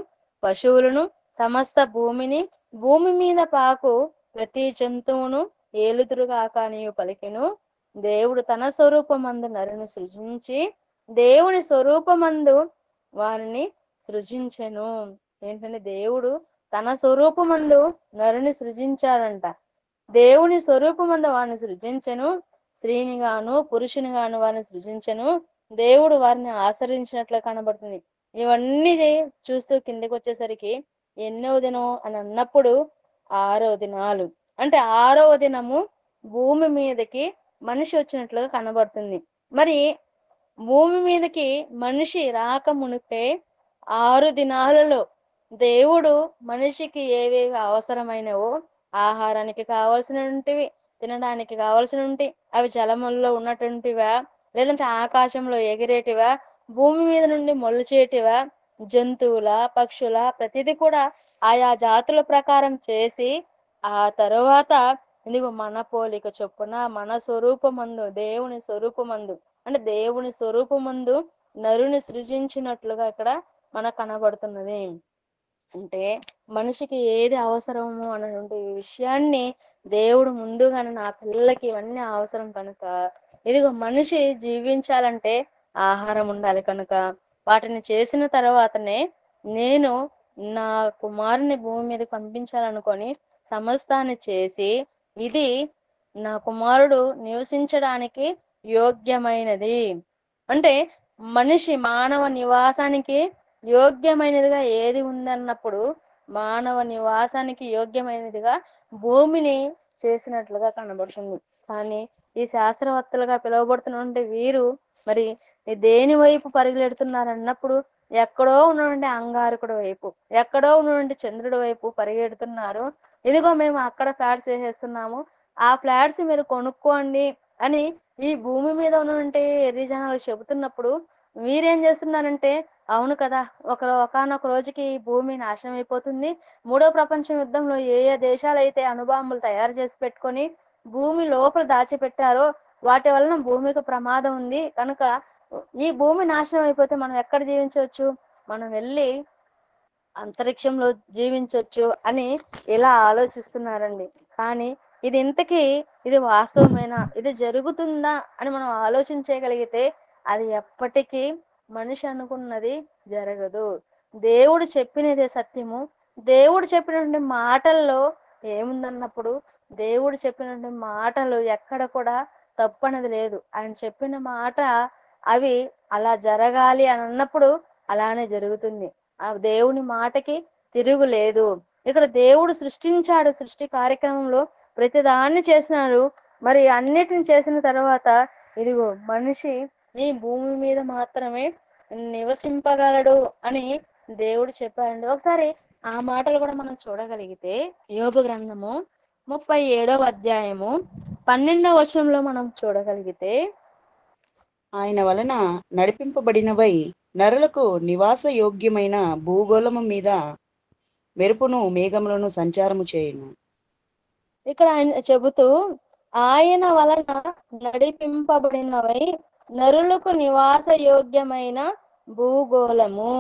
పశువులను, సమస్త భూమిని, భూమి మీద పాకు ప్రతి జంతువును ఏలుదురుగాక అనియు పలికెను. దేవుడు తన స్వరూపమందు నరుని సృజించి దేవుని స్వరూపమందు వారిని సృజించెను. ఏంటంటే దేవుడు తన స్వరూపమందు నరుని సృజించాడంట. దేవుని స్వరూపమందు వారిని సృజించెను. స్త్రీని గాను పురుషుని గాను వారిని సృజించెను. దేవుడు వారిని ఆచరించినట్లు కనబడుతుంది. ఇవన్నీ చూస్తూ కిందకి వచ్చేసరికి ఎన్నో దినం అని అన్నప్పుడు 6వ దినాలు. అంటే 6వ దినము భూమి మీదకి మనిషి వచ్చినట్లుగా కనబడుతుంది. మరి భూమి మీదకి మనిషి రాక మునిపే 6 దినాలలో దేవుడు మనిషికి ఏవేవి అవసరమైనవో, ఆహారానికి కావలసినవి, తినడానికి కావలసినవి, అవి జలముల్లో ఉన్నటువంటివా, లేదంటే ఆకాశంలో ఎగిరేటివా, భూమి మీద నుండి మొలిచేటివా, జంతువుల, పక్షుల ప్రతిదీ కూడా ఆయా జాతుల ప్రకారం చేసి, ఆ తరువాత ఇదిగో మన పోలిక చొప్పున మన స్వరూపమందు, దేవుని స్వరూపమందు, అంటే దేవుని స్వరూపమందు నరుని సృజించినట్లుగా ఇక్కడ మనకు కనబడుతున్నది. అంటే మనిషికి ఏది అవసరము అన్నటువంటి విషయాన్ని దేవుడు ముందుగానే నా పిల్లలకి ఇవన్నీ అవసరం కనుక, ఇదిగో మనిషి జీవించాలంటే ఆహారం ఉండాలి కనుక వాటిని చేసిన తర్వాతనే నేను నా కుమారుని భూమి మీద పంపించాలనుకొని సమస్తాన్ని చేసి, ఇది నా కుమారుడు నివసించడానికి యోగ్యమైనది, అంటే మనిషి మానవ నివాసానికి యోగ్యమైనదిగా ఏది ఉందన్నప్పుడు మానవ నివాసానికి యోగ్యమైనదిగా భూమిని చేసినట్లుగా కనబడుతుంది. కానీ ఈ శాస్త్రవేత్తలుగా పిలువబడుతున్నటువంటి వీరు మరి దేని వైపు పరిగెడుతున్నారు అన్నప్పుడు ఎక్కడో ఉన్నటువంటి అంగారకుడు వైపు, ఎక్కడో ఉన్నటువంటి చంద్రుడి వైపు పరిగెడుతున్నారు. ఇదిగో మేము అక్కడ ఫ్లాట్స్ వేసేస్తున్నాము, ఆ ఫ్లాట్స్ మీరు కొనుక్కోండి అని ఈ భూమి మీద ఉన్నటువంటి ఎర్రి జనాలు చెబుతున్నప్పుడు మీరేం చేస్తున్నారంటే, అవును కదా, ఒకానొక రోజుకి ఈ భూమి నాశనం అయిపోతుంది. మూడో ప్రపంచ యుద్ధంలో ఏ ఏ దేశాలు అయితే అణుబాంబులు తయారు చేసి పెట్టుకొని భూమి లోపల దాచిపెట్టారో వాటి వలన భూమికి ప్రమాదం ఉంది కనుక ఈ భూమి నాశనం అయిపోతే మనం ఎక్కడ జీవించవచ్చు, మనం వెళ్ళి అంతరిక్షంలో జీవించవచ్చు అని ఇలా ఆలోచిస్తున్నారండి. కానీ ఇది ఇంతకీ ఇది వాస్తవమేనా, ఇది జరుగుతుందా అని మనం ఆలోచించగలిగితే అది ఎప్పటికీ మనిషి అనుకున్నది జరగదు. దేవుడు చెప్పినదే సత్యము. దేవుడు చెప్పినటువంటి మాటల్లో ఏముందన్నప్పుడు, దేవుడు చెప్పినటువంటి మాటలు ఎక్కడ కూడా తప్పనది లేదు. ఆయన చెప్పిన మాట అవి అలా జరగాలి అని అన్నప్పుడు అలానే జరుగుతుంది. ఆ దేవుని మాటకి తిరుగు లేదు. ఇక్కడ దేవుడు సృష్టించాడు, సృష్టి కార్యక్రమంలో ప్రతిదాన్ని చేసినాడు. మరి అన్నిటిని చేసిన తర్వాత ఇదిగో మనిషి ఈ భూమి మీద మాత్రమే నివసింపగలడు అని దేవుడు చెప్పాడండి. ఒకసారి ఆ మాటలు కూడా మనం చూడగలిగితే యోబు గ్రంథము 37వ అధ్యాయము 12వ వచనంలో మనం చూడగలిగితే, ఆయన వలన నడిపింపబడినవై నరులకు నివాస యోగ్యమైన భూగోళము మీద మెరుపును మేఘములను సంచారము చేయును. ఇక్కడ ఆయన చెబుతూ, ఆయన వలన నడిపింపబడినవై నరులకు నివాస యోగ్యమైన భూగోళము.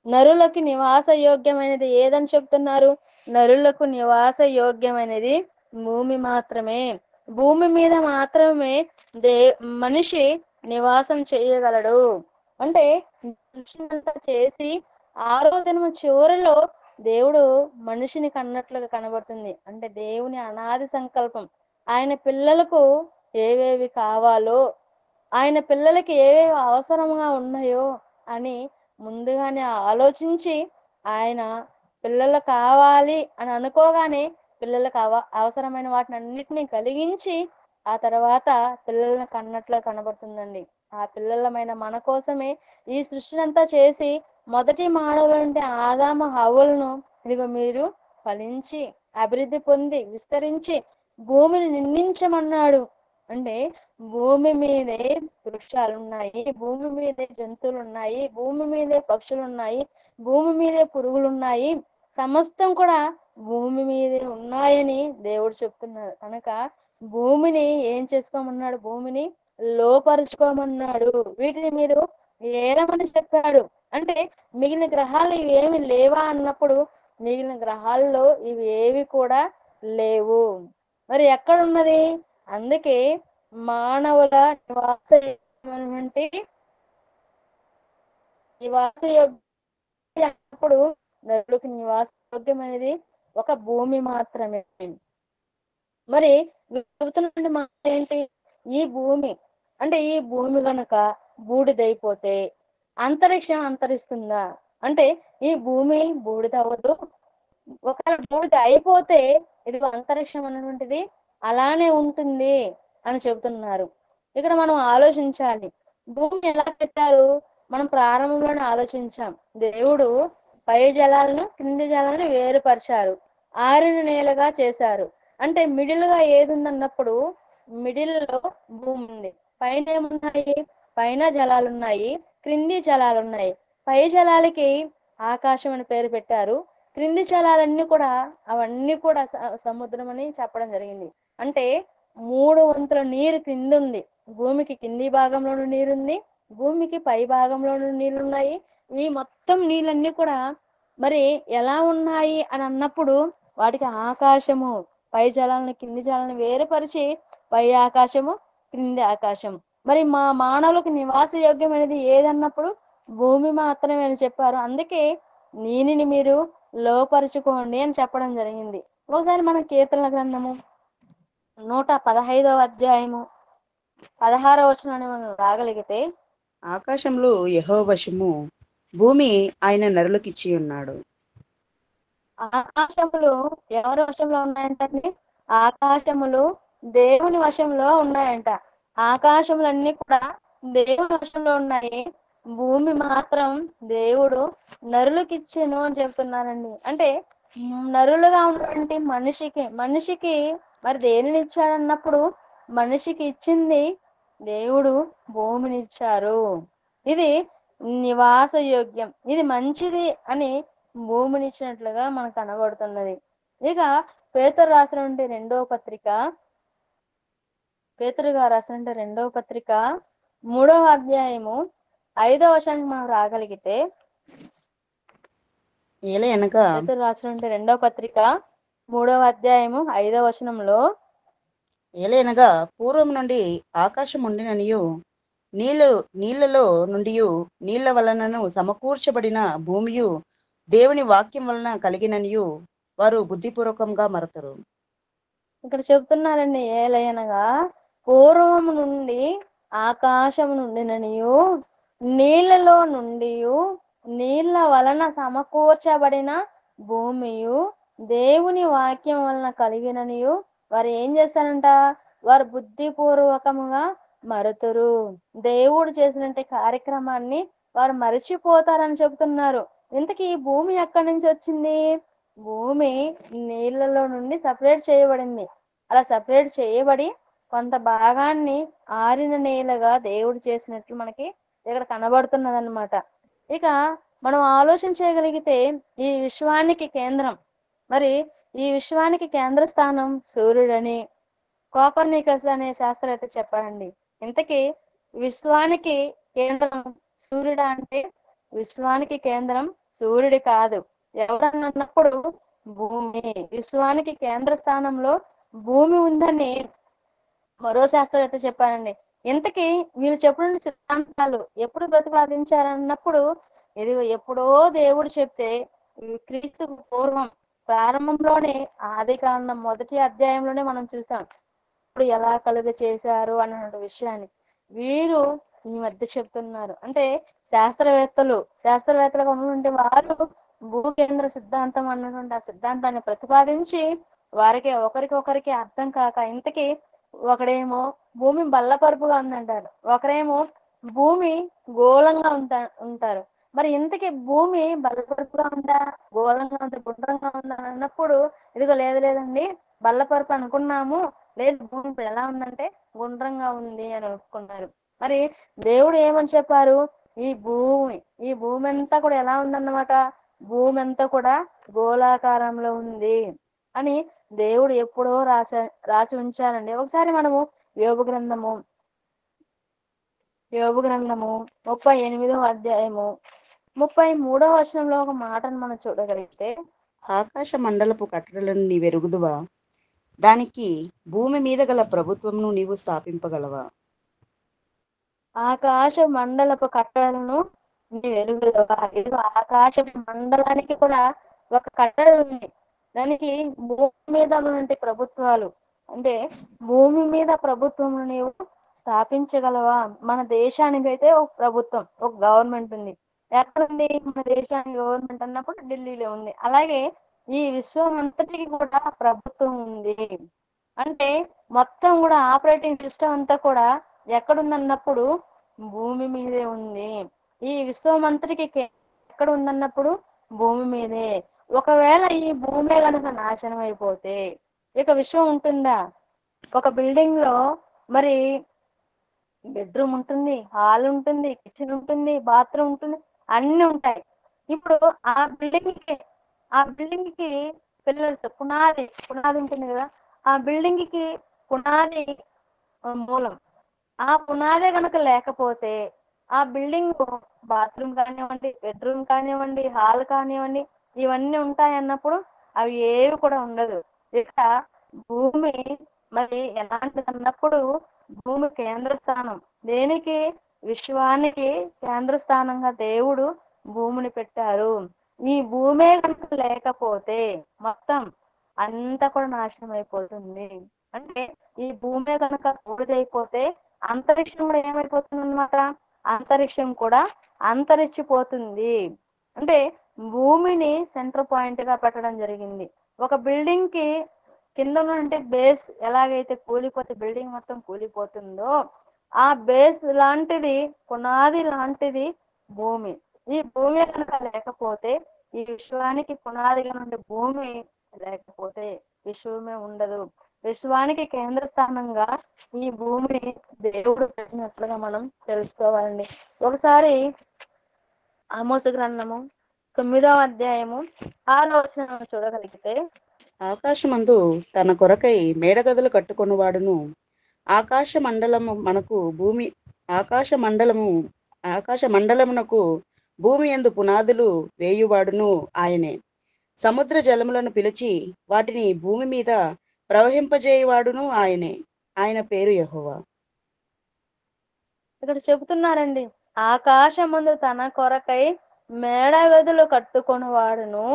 నరులకి నివాస యోగ్యమైనది ఏదని చెప్తున్నారు? నరులకు నివాస యోగ్యమైనది భూమి మాత్రమే. భూమి మీద మాత్రమే మనిషి నివాసం చేయగలడు. అంటే సృష్టినంతా చేసి 6వ దినము చివరిలో దేవుడు మనిషిని కన్నట్లుగా కనబడుతుంది. అంటే దేవుని అనాది సంకల్పం, ఆయన పిల్లలకు ఏవేవి కావాలో, ఆయన పిల్లలకి ఏవేవి అవసరంగా ఉన్నాయో అని ముందుగానే ఆలోచించి, ఆయన పిల్లలు కావాలి అని అనుకోగానే పిల్లలకు అవసరమైన వాటిని అన్నిటినీ కలిగించి ఆ తర్వాత పిల్లలను కన్నట్లు కనబడుతుందండి. ఆ పిల్లలమైన మన కోసమే ఈ సృష్టినంతా చేసి మొదటి మానవులంటే ఆదాము హవ్వలను ఇదిగో మీరు ఫలించి అభివృద్ధి పొంది విస్తరించి భూమిని నిందించమన్నాడు. అంటే భూమి మీదే వృక్షాలు ఉన్నాయి, భూమి మీదే జంతువులు ఉన్నాయి, భూమి మీదే పక్షులు ఉన్నాయి, భూమి మీదే పురుగులు ఉన్నాయి, సమస్తం కూడా భూమి మీదే ఉన్నాయని దేవుడు చెప్తున్నాడు. కనుక భూమిని ఏం చేసుకోమన్నాడు? భూమిని లోపరుచుకోమన్నాడు. వీటిని మీరు ఏలమని చెప్పాడు. అంటే మిగిలిన గ్రహాలు ఇవి ఏమి లేవా అన్నప్పుడు మిగిలిన గ్రహాల్లో ఇవి ఏవి కూడా లేవు. మరి ఎక్కడున్నది? అందుకే మానవుల నివాస యోగ్యం అన్నప్పుడు నరులకు నివాస యోగ్యమైనది ఒక భూమి మాత్రమే. మరి చెబుతున్నటువంటి మాట ఏంటి? ఈ భూమి అంటే ఈ భూమి కనుక బూడిదైపోతే అంతరిక్షం అంతరిస్తుందా? అంటే ఈ భూమి బూడిద అవ్వదు. ఒకవేళ బూడిద అయిపోతే ఇది అంతరిక్షం అనేటువంటిది అలానే ఉంటుంది అని చెబుతున్నారు. ఇక్కడ మనం ఆలోచించాలి, భూమి ఎలా పెట్టారు? మనం ప్రారంభంలోనే ఆలోచించాం. దేవుడు పై జలాలను కింది జలాలను వేరుపరిచారు, ఆరిన నేలగా చేశారు. అంటే మిడిల్ గా ఏది ఉందన్నప్పుడు మిడిల్ లో భూమి ఉంది. పైన ఏమున్నాయి? పైన జలాలు ఉన్నాయి, క్రింది జలాలు ఉన్నాయి. పై జలాలకి ఆకాశం అని పేరు పెట్టారు, క్రింది జలాలన్నీ కూడా అవన్నీ కూడా సముద్రం అని చెప్పడం జరిగింది. అంటే 3 వంతుల నీరు కింది ఉంది. భూమికి కింది భాగంలోనూ నీరుంది, భూమికి పై భాగంలోనూ నీళ్ళున్నాయి. ఈ మొత్తం నీళ్ళన్నీ కూడా మరి ఎలా ఉన్నాయి అని అన్నప్పుడు వాటికి ఆకాశము, పై జలాలను కింది జలాలను వేరుపరిచి పై ఆకాశము క్రింది ఆకాశం. మరి మా మానవులకు నివాస యోగ్యమైనది ఏదన్నప్పుడు భూమి మాత్రమే అని చెప్పారు. అందుకే దీనిని మీరు లోపరుచుకోండి అని చెప్పడం జరిగింది. ఒకసారి మనం కీర్తనల గ్రంథము 115వ అధ్యాయము 16వ వచనాన్ని మనం రాగలిగితే, ఆకాశంలో యెహోవా వశము, భూమి ఆయన నరులకిచ్చి ఉన్నాడు. ఆకాశములు ఎవరి వశంలో ఉన్నాయంటే, ఆకాశములు దేవుని వశంలో ఉన్నాయంట. ఆకాశములన్నీ కూడా దేవుని వశంలో ఉన్నాయి, భూమి మాత్రం దేవుడు నరులకు ఇచ్చాను అని చెప్తున్నారండి. అంటే నరులుగా ఉన్నటువంటి మనిషికి మరి దేనిని ఇచ్చాడన్నప్పుడు మనిషికి ఇచ్చింది దేవుడు భూమిని ఇచ్చారు. ఇది నివాస యోగ్యం, ఇది మంచిది అని భూమిని ఇచ్చినట్లుగా మనకు కనబడుతున్నది. ఇక పేతురు రాసినటువంటి పేతురు గారు రాసినటువంటి రెండవ పత్రిక 3వ అధ్యాయము 5వ వచనానికి మనం రాగలిగితే, ఏలయనగా పేతురు రాసినటువంటి రెండవ పత్రిక 3వ అధ్యాయము 5వ వచనంలో, ఏలయనగా పూర్వం నుండి ఆకాశం ఉండిననియు నీళ్లలో నుండి నీళ్ల వలనను సమకూర్చబడిన భూమియు దేవుని వాక్యం వలన కలిగిననియు వారు బుద్ధిపూర్వకంగా మరతరు. ఇక్కడ చెప్తున్నారండి, ఏలయనగా పూర్వము నుండి ఆకాశము నుండిననియు నీళ్లలో నుండి నీళ్ల వలన సమకూర్చబడిన భూమియు దేవుని వాక్యం వలన కలిగిననియు వారు ఏం చేస్తారంట, వారు బుద్ధిపూర్వకముగా మరుతురు. దేవుడు చేసినట్టు కార్యక్రమాన్ని వారు మరిచిపోతారని చెబుతున్నారు. ఇంతకీ ఈ భూమి ఎక్కడి నుంచి వచ్చింది? భూమి నీళ్లలో నుండి సపరేట్ చేయబడింది. అలా సపరేట్ చేయబడి కొంత భాగాన్ని ఆరిన నేలగా దేవుడు చేసినట్లు మనకి ఇక్కడ కనబడుతున్నది అనమాట. ఇక మనం ఆలోచన చేయగలిగితే ఈ విశ్వానికి కేంద్రం, మరి ఈ విశ్వానికి కేంద్ర స్థానం సూర్యుడని కోపర్నికస్ అనే శాస్త్రవేత్త చెప్పాడండి. ఇంతకీ విశ్వానికి కేంద్రం సూర్యుడా అంటే విశ్వానికి కేంద్రం సూర్యుడి కాదు. ఎవరన్నప్పుడు భూమి. విశ్వానికి కేంద్ర స్థానంలో భూమి ఉందని మరో శాస్త్రవేత్త చెప్పారండి. ఇంతకీ వీళ్ళు చెప్పిన సిద్ధాంతాలు ఎప్పుడు ప్రతిపాదించారన్నప్పుడు, ఇది ఎప్పుడో దేవుడు చెప్తే క్రీస్తుకు పూర్వం ప్రారంభంలోనే ఆది కాండం 1వ అధ్యాయంలోనే మనం చూసాం ఇప్పుడు ఎలా కలుగ చేశారు అన్న విషయాన్ని వీరు ఈ మధ్య చెప్తున్నారు. అంటే శాస్త్రవేత్తలుగా ఉన్నటువంటి వారు భూకేంద్ర సిద్ధాంతం అన్నటువంటి ఆ సిద్ధాంతాన్ని ప్రతిపాదించి వారికి ఒకరికి అర్థం కాక, ఇంతకీ ఒకడేమో భూమి బల్లపరుపుగా ఉందంటారు, ఒకరేమో భూమి గోళంగా ఉంటారు. మరి ఇంతకీ భూమి బల్లపరుపుగా ఉందా, గోళంగా ఉందా, గుండ్రంగా ఉందా అన్నప్పుడు ఇదిగో లేదండి బల్లపరుపు అనుకున్నాము, లేదు భూమి ఇప్పుడు ఎలా ఉందంటే గుండ్రంగా ఉంది అని ఒప్పుకున్నారు. మరి దేవుడు ఏమని చెప్పారు, ఈ భూమి అంతా కూడా ఎలా ఉందన్నమాట, భూమి అంతా కూడా గోళాకారంలో ఉంది అని దేవుడు ఎప్పుడో రాసి ఉంచారండి. ఒకసారి మనము యోబు గ్రంథము 38వ అధ్యాయము 33వ వచనంలో ఒక మాటను మనం చూడగలిగితే, ఆకాశ మండలపు కట్టడలను నీవెరుగుదువా, దానికి భూమి మీద గల ప్రభుత్వమును నీవు స్థాపింపగలవా? ఆకాశ మండలపు కట్టడలను నీవు ఎరుగుదవా. ఇదిగో ఆకాశ మండలానికి కూడా ఒక కట్టడ ఉంది. దానికి భూమి మీద ఉన్నటువంటి ప్రభుత్వాలు, అంటే భూమి మీద ప్రభుత్వం నీవు స్థాపించగలవా? మన దేశానికి అయితే ఒక ప్రభుత్వం, ఒక గవర్నమెంట్ ఉంది. ఎక్కడుంది మన దేశానికి గవర్నమెంట్ అన్నప్పుడు ఢిల్లీలో ఉంది. అలాగే ఈ విశ్వం అంతటికి కూడా ప్రభుత్వం ఉంది. అంటే మొత్తం కూడా ఆపరేటింగ్ సిస్టమ్ అంతా కూడా ఎక్కడుందన్నప్పుడు భూమి మీదే ఉంది. ఈ విశ్వం అంతటికి ఎక్కడ ఉందన్నప్పుడు భూమి మీదే. ఒకవేళ ఈ భూమే కనుక నాశనం అయిపోతే ఇక విశ్వం ఉంటుందా? ఒక బిల్డింగ్ లో మరి బెడ్రూమ్ ఉంటుంది, హాల్ ఉంటుంది, కిచెన్ ఉంటుంది, బాత్రూమ్ ఉంటుంది, అన్ని ఉంటాయి. ఇప్పుడు ఆ బిల్డింగ్ కి పిల్లర్స్, పునాది ఉంటుంది కదా, ఆ బిల్డింగ్ కి పునాది మూలం. ఆ పునాదే కనుక లేకపోతే ఆ బిల్డింగ్ బాత్రూమ్ కానివ్వండి, బెడ్రూమ్ కానివ్వండి, హాల్ కానివ్వండి, ఇవన్నీ ఉంటాయి అన్నప్పుడు అవి ఏవి కూడా ఉండదు. ఇక భూమి మరి ఎలాంటిది అన్నప్పుడు భూమి కేంద్ర స్థానం. దేనికి? విశ్వానికి కేంద్ర స్థానంగా దేవుడు భూమిని పెట్టారు. ఈ భూమే కనుక లేకపోతే మొత్తం అంతా కూడా నాశనం అయిపోతుంది. అంటే ఈ భూమే కనుక బూడిదైపోతే అంతరిక్షం కూడా ఏమైపోతుంది అన్నమాట, అంతరిక్షం కూడా అంతరించిపోతుంది. అంటే భూమిని సెంటర్ పాయింట్ గా పెట్టడం జరిగింది. ఒక బిల్డింగ్ కి కింద ఉన్నటువంటి బేస్ ఎలాగైతే కూలిపోతే బిల్డింగ్ మొత్తం కూలిపోతుందో, ఆ బేస్ లాంటిది, పునాది లాంటిది భూమి. ఈ భూమి కనుక లేకపోతే, ఈ విశ్వానికి పునాదిగా ఉండే భూమి లేకపోతే విశ్వమే ఉండదు. విశ్వానికి కేంద్ర స్థానంగా ఈ భూమిని దేవుడు పెట్టినట్లుగా మనం తెలుసుకోవాలండి. ఒకసారి ఆమోసు గ్రంథము 9వ అధ్యాయము 6వ వచనం చూడగలిగితే, ఆకాశమందు తన కొరకై మేడగదులు కట్టుకొనువాడును, ఆకాశ మండలము మనకు భూమి ఆకాశ మండలమునకు భూమి యందు పునాదులు వేయువాడును ఆయనే. సముద్ర జలములను పిలిచి వాటిని భూమి మీద ప్రవహింపజేయువాడును ఆయనే. ఆయన పేరు యెహోవా. ఇక్కడ చెబుతున్నారండి, ఆకాశమందు తన కొరకై మేడగదులు కట్టుకొనువాడును,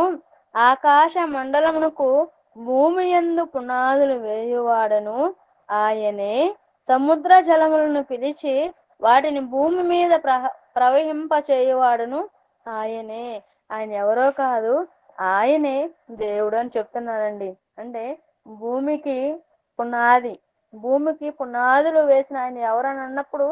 ఆకాశ మండలమునకు భూమి యందు పునాదులు వేయువాడను ఆయనే. సముద్ర జలములను పిలిచి వాటిని భూమి మీద ప్రవహింప చేయువాడును ఆయనే. ఆయన ఎవరో కాదు, ఆయనే దేవుడు అని చెప్తున్నాడండి. అంటే భూమికి పునాదులు వేసిన ఆయన ఎవరని అన్నప్పుడు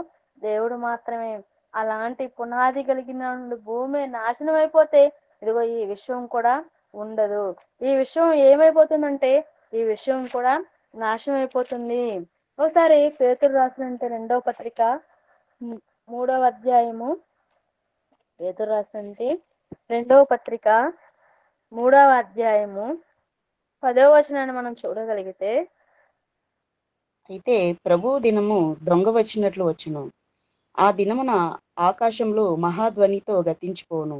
దేవుడు మాత్రమే. అలాంటి పునాది కలిగిన భూమి నాశనం అయిపోతే ఇదిగో ఈ విశ్వం కూడా ఉండదు. ఈ విశ్వం ఏమైపోతుందంటే ఈ విశ్వం కూడా నాశనం అయిపోతుంది. ఒకసారి పేతురు రాసినంటే 2వ పత్రిక 3వ అధ్యాయము, పేతురు రాసినంటే 2వ పత్రిక 3వ అధ్యాయము 10వ వచనాన్ని మనం చూడగలిగితే, అయితే ప్రభు దినము దొంగ వచ్చినట్లు వచ్చును. ఆ దినమున ఆకాశంలో మహాధ్వనితో గతించిపోను,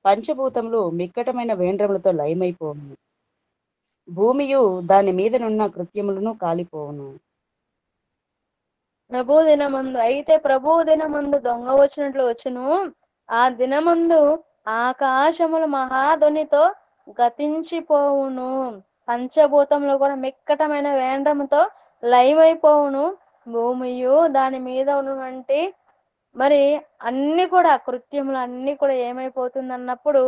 పంచభూతములు మిక్కటమైన వేండ్రములతో లయమైపోవును, భూమియు దాని మీదనున్న కృత్యములను కాలిపోవును. ప్రభు దినమందు దొంగ వచ్చినట్లు వచ్చును. ఆ దినమందు ఆకాశములు మహాధ్వనితో గతించిపోవును, పంచభూతములు కూడా మిక్కటమైన వేండ్రముతో లయమైపోవును, భూమియు దాని మీద ఉన్నటువంటి మరి అన్ని కూడా కృత్యములు అన్ని కూడా ఏమైపోతుంది అన్నప్పుడు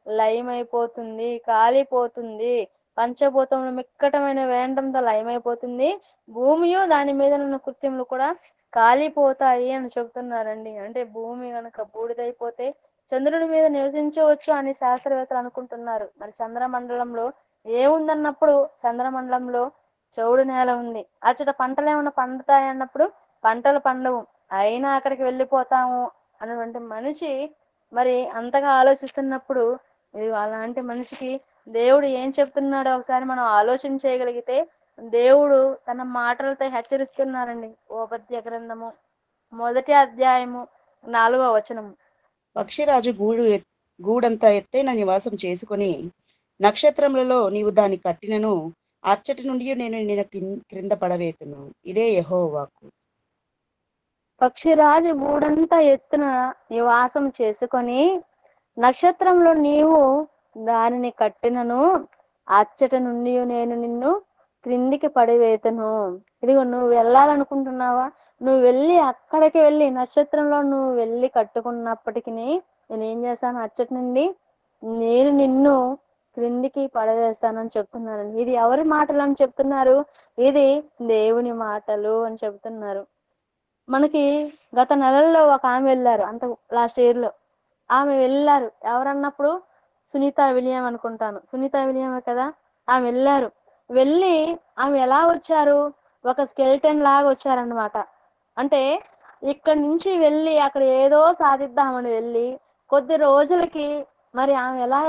లయమైపోతుంది, కాలిపోతుంది. పంచభూతములు మిక్కటమైన వేండ్రంతో లయమైపోతుంది, భూమియు దాని మీద ఉన్న కృత్యములు కూడా కాలిపోతాయి అని చెబుతున్నారండి. అంటే భూమి కనుక బూడిదైపోతే చంద్రుడి మీద నివసించవచ్చు అని శాస్త్రవేత్తలు అనుకుంటున్నారు. మరి చంద్రమండలంలో ఏముందన్నప్పుడు చంద్రమండలంలో చౌడు నేల ఉంది. అచ్చట పంటలు ఏమైనా పండుతాయి అన్నప్పుడు పంటలు పండవు, అయినా అక్కడికి వెళ్ళిపోతాము అన్నటువంటి మనిషి మరి అంతగా ఆలోచిస్తున్నప్పుడు ఇది అలాంటి మనిషికి దేవుడు ఏం చెప్తున్నాడో ఒకసారి మనం ఆలోచన చేయగలిగితే, దేవుడు తన మాటలతో హెచ్చరిస్తున్నారండి. ఉపద్య గ్రంథము 1వ అధ్యాయము 4వ వచనము. పక్షిరాజు గూడంత ఎత్తైన నివాసం చేసుకుని నక్షత్రములలో నీవు దాన్ని కట్టినను, అచ్చటి నుండి నేను క్రింద పడవేతును. ఇదే యెహోవా వాక్కు. పక్షిరాజు గూడంతా ఎత్తున నివాసం చేసుకొని నక్షత్రంలో నీవు దానిని కట్టినను, అచ్చట నుండి నేను నిన్ను క్రిందికి పడివేతును. ఇదిగో నువ్వు వెళ్ళాలనుకుంటున్నావా, నువ్వు వెళ్ళి అక్కడికి వెళ్ళి నక్షత్రంలో నువ్వు వెళ్ళి కట్టుకున్నప్పటికీ నేనేం చేస్తాను, అచ్చటి నుండి నేను నిన్ను క్రిందికి పడవేస్తానని చెప్తున్నాను. ఇది ఎవరి మాటలు అని చెప్తున్నారు? ఇది దేవుని మాటలు అని చెప్తున్నారు. మనకి గత నెలల్లో ఒక ఆమె వెళ్ళారు, అంత లాస్ట్ ఇయర్ లో ఆమె వెళ్ళారు. ఎవరన్నప్పుడు సునీత విలియం అనుకుంటాను, సునీత విలియమే కదా. ఆమె వెళ్ళారు. వెళ్ళి ఆమె ఎలా వచ్చారు, ఒక స్కెల్టన్ లాగా వచ్చారనమాట. అంటే ఇక్కడ నుంచి వెళ్ళి అక్కడ ఏదో సాధిద్దామని వెళ్ళి కొద్ది రోజులకి మరి ఆమె ఎలా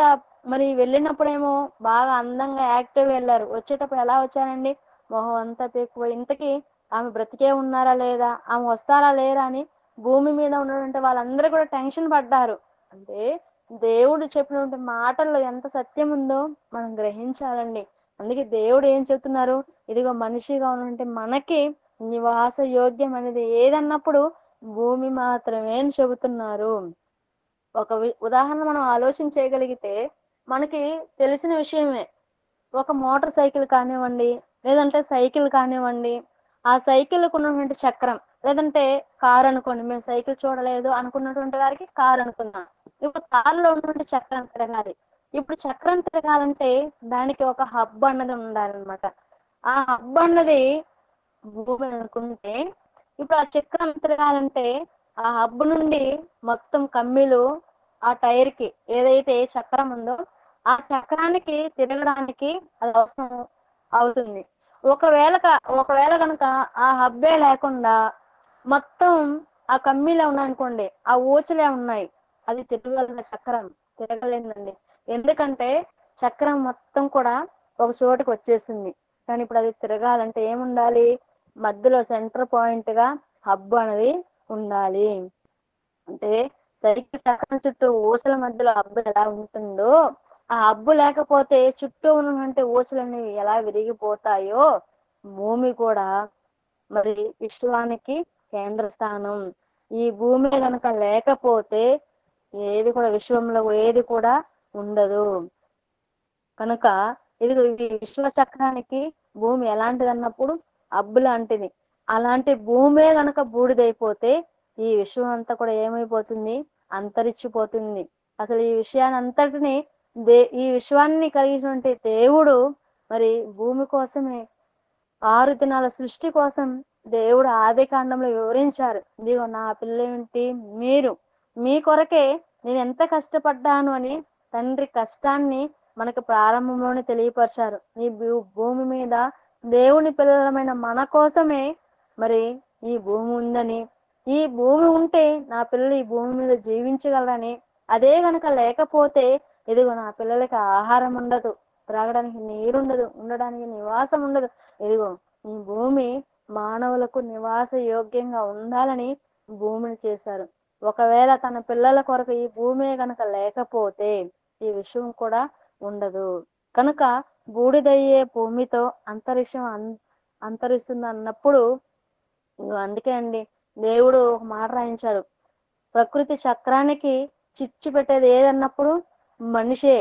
మరి వెళ్ళినప్పుడేమో బాగా అందంగా యాక్టివ్ వెళ్ళారు, వచ్చేటప్పుడు ఎలా వచ్చారండి, మొహం అంతా పెక్కువ. ఇంతకీ ఆమె బ్రతికే ఉన్నారా లేదా, ఆమె వస్తారా లేరా అని భూమి మీద ఉన్నటువంటి వాళ్ళందరూ కూడా టెన్షన్ పడ్డారు. అంటే దేవుడు చెప్పినటువంటి మాటల్లో ఎంత సత్యం ఉందో మనం గ్రహించాలండి. అందుకే దేవుడు ఏం చెప్తున్నారు, ఇదిగో మనిషిగా ఉన్నటువంటి మనకి నివాస యోగ్యం అనేది ఏదన్నప్పుడు భూమి మాత్రమే అని చెబుతున్నారు. ఒక ఉదాహరణ మనం ఆలోచన చేయగలిగితే మనకి తెలిసిన విషయమే, ఒక మోటార్ సైకిల్ కానివ్వండి, లేదంటే సైకిల్ కానివ్వండి, ఆ సైకిల్కు ఉన్నటువంటి చక్రం, లేదంటే కారు అనుకోండి, మేము సైకిల్ చూడలేదు అనుకున్నటువంటి వారికి కారు అనుకుందాం. ఇప్పుడు కారులో ఉన్నటువంటి చక్రం తిరగాలి. ఇప్పుడు చక్రం తిరగాలంటే దానికి ఒక హబ్ అన్నది ఉండాలన్నమాట. ఆ హబ్ అన్నది భూమి అనుకుంటే ఇప్పుడు ఆ చక్రం తిరగాలంటే ఆ హబ్ నుండి మొత్తం కమ్మిలు ఆ టైర్ కి ఏదైతే చక్రం ఉందో ఆ చక్రానికి తిరగడానికి అది అవసరం అవుతుంది. ఒకవేళ కనుక ఆ హబ్బే లేకుండా మొత్తం ఆ కమ్మీలే ఉన్నాయనుకోండి, ఆ ఊచలే ఉన్నాయి, అది తిరగగలదా? చక్రం తిరగలేదండి. ఎందుకంటే చక్రం మొత్తం కూడా ఒక చోటుకు వచ్చేసింది. కానీ ఇప్పుడు అది తిరగాలంటే ఏముండాలి? మధ్యలో సెంటర్ పాయింట్ గా హబ్ అనేది ఉండాలి. అంటే సరిగ్గా చక్రం చుట్టూ ఊసల మధ్యలో హబ్బు ఎలా ఉంటుందో, ఆ హబ్బు లేకపోతే చుట్టూ ఉన్నటువంటి ఊసలు అనేవి ఎలా విరిగిపోతాయో, భూమి కూడా మరి విశ్వానికి కేంద్ర స్థానం. ఈ భూమి కనుక లేకపోతే ఏది కూడా విశ్వంలో ఏది కూడా ఉండదు. కనుక ఇది విశ్వ చక్రానికి భూమి ఎలాంటిది అన్నప్పుడు అబ్బు లాంటిది. అలాంటి భూమే గనక బూడిదైపోతే ఈ విశ్వం అంతా కూడా ఏమైపోతుంది? అంతరించిపోతుంది. అసలు ఈ విషయాన్ని అంతటిని ఈ విశ్వాన్ని కలిగినటువంటి దేవుడు మరి భూమి కోసమే 6 దినాల సృష్టి కోసం దేవుడు ఆది కాండంలో వివరించారు. ఇదిగో నా పిల్లలేంటి, మీరు మీ కొరకే నేను ఎంత కష్టపడ్డాను అని తండ్రి కష్టాన్ని మనకు ప్రారంభంలోనే తెలియపరిచారు. ఈ భూమి మీద దేవుని పిల్లలమైన మన కోసమే మరి ఈ భూమి ఉందని, ఈ భూమి ఉంటే నా పిల్లలు ఈ భూమి మీద జీవించగలరని, అదే గనక లేకపోతే ఇదిగో నా పిల్లలకి ఆహారం ఉండదు, త్రాగడానికి నీరు ఉండదు, ఉండడానికి నివాసం ఉండదు. ఇదిగో ఈ భూమి మానవులకు నివాస యోగ్యంగా ఉండాలని భూమిని చేశారు. ఒకవేళ తన పిల్లల కొరకు ఈ భూమి కనుక లేకపోతే ఈ విశ్వం కూడా ఉండదు. కనుక బూడిదయ్యే భూమితో అంతరిక్షం అంతరిస్తుంది అన్నప్పుడు అందుకే అండి దేవుడు ఒక మాట రాయించాడు, ప్రకృతి చక్రానికి చిచ్చు పెట్టేది ఏదన్నప్పుడు మనిషే.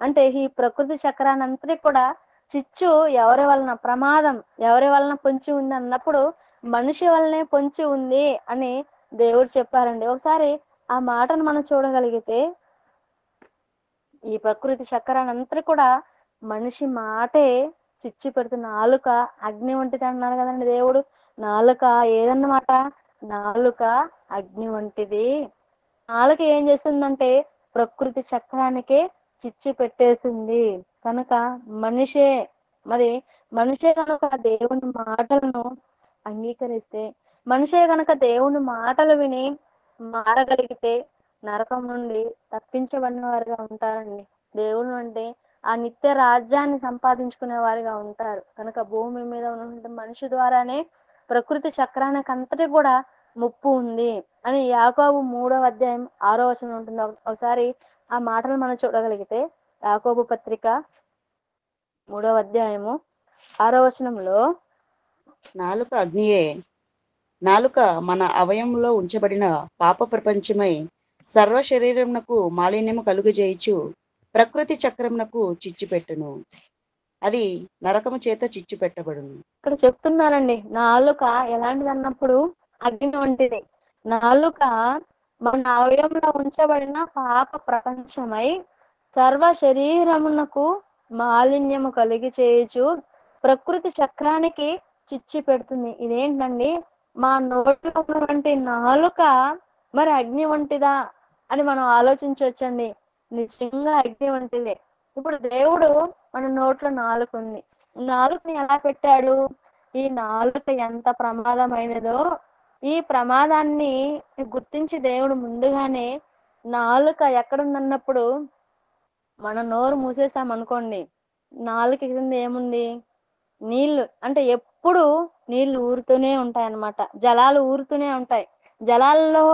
అంటే ఈ ప్రకృతి చక్రాన్ని అంతటి కూడా చిచ్చు ఎవరి వలన, ప్రమాదం ఎవరి వలన పొంచి ఉంది అన్నప్పుడు మనిషి వలనే పొంచి ఉంది అని దేవుడు చెప్పారండి. ఒకసారి ఆ మాటను మనం చూడగలిగితే ఈ ప్రకృతి చక్రాన్ని అంతటి కూడా మనిషి మాటే చిచ్చు పెడుతున్న. నాలుక అగ్ని వంటిది అన్నారు కదండి దేవుడు. నాలుక ఏదన్నమాట? నాలుక అగ్ని వంటిది. నాలుక ఏం చేస్తుందంటే ప్రకృతి చక్రానికే చిచ్చు పెట్టేసింది. కనుక మనిషే మరి మనిషే కనుక దేవుని మాటలను అంగీకరిస్తే, మనిషే కనుక దేవుని మాటలు విని మారగలిగితే నరకం నుండి తప్పించబడిన వారిగా ఉంటారండి. దేవుడు అంటే ఆ నిత్య రాజ్యాన్ని సంపాదించుకునే వారిగా ఉంటారు. కనుక భూమి మీద ఉన్నటువంటి మనిషి ద్వారానే ప్రకృతి చక్రానికి అంతటి కూడా ముప్పు ఉంది అని యాకోబు 3వ అధ్యాయం 6వ వచనం ఉంటుంది. ఒకసారి ఆ మాటలు మనం చూడగలిగితే యాకోబు పత్రిక 3వ అధ్యాయము 6వ వచనంలో, నాలుక అగ్నియే. నాలుక మన అవయంలో ఉంచబడిన పాప ప్రపంచమై సర్వ శరీరమునకు మాలిన్యము కలుగజేయచ్చు ప్రకృతి చక్రమునకు చిచ్చు పెట్టును. అది నరకము చేత చిచ్చు పెట్టబడును. ఇక్కడ చెప్తున్నానండి, నాలుక ఎలాంటిది అన్నప్పుడు అగ్ని వంటిది. నాలుక మన అవయంలో ఉంచబడిన పాప ప్రపంచమై సర్వ శరీరమునకు మాలిన్యము కలిగి చేయొచ్చు ప్రకృతి చక్రానికి చిచ్చు పెడుతుంది. ఇదేంటండి? మా నోట్లో ఉన్నటువంటి నాలుక మరి అగ్ని వంటిదా అని మనం ఆలోచించవచ్చండి. నిజంగా అగ్ని వంటిదే. ఇప్పుడు దేవుడు మన నోట్లో నాలుక ఉంది. నాలుకని ఎలా పెట్టాడు? ఈ నాలుక ఎంత ప్రమాదమైనదో ఈ ప్రమాదాన్ని గుర్తించి దేవుడు ముందుగానే నాలుక ఎక్కడుందన్నప్పుడు మనం నోరు మూసేసాం అనుకోండి, నాలుక కింద ఏముంది? నీళ్లు. అంటే ఎప్పుడు నీళ్లు ఊరుతూనే ఉంటాయి అన్నమాట, జలాలు ఊరుతూనే ఉంటాయి. జలాల్లో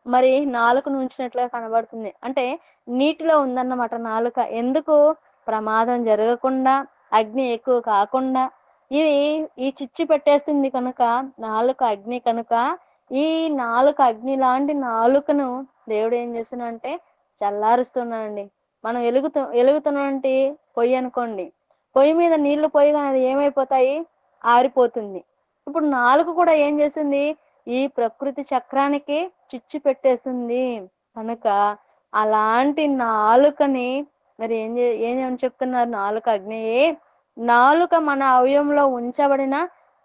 మరి నాలుకను ఉంచినట్లుగా కనబడుతుంది. అంటే నీటిలో ఉందన్నమాట నాలుక. ఎందుకు? ప్రమాదం జరగకుండా, అగ్ని ఎక్కువ కాకుండా ఇది ఈ చిచ్చు పెట్టేస్తుంది. కనుక నాలుక అగ్ని. కనుక ఈ నాలుక అగ్ని లాంటి నాలుకను దేవుడు ఏం చేస్తున్నాడంటే చల్లారుస్తున్నాడండి. మనం వెలుగుతున్నటువంటి పొయ్యి అనుకోండి, పొయ్యి మీద నీళ్లు పోయగానే అది ఏమైపోతాయి? ఆరిపోతుంది. ఇప్పుడు నాలుక కూడా ఏం చేసింది? ఈ ప్రకృతి చక్రానికి చిచ్చు పెట్టేసింది. కనుక అలాంటి నాలుకని మరి ఏమని చెప్తున్నారు? నాలుక అగ్నియే. నాలుక మన అవయంలో ఉంచబడిన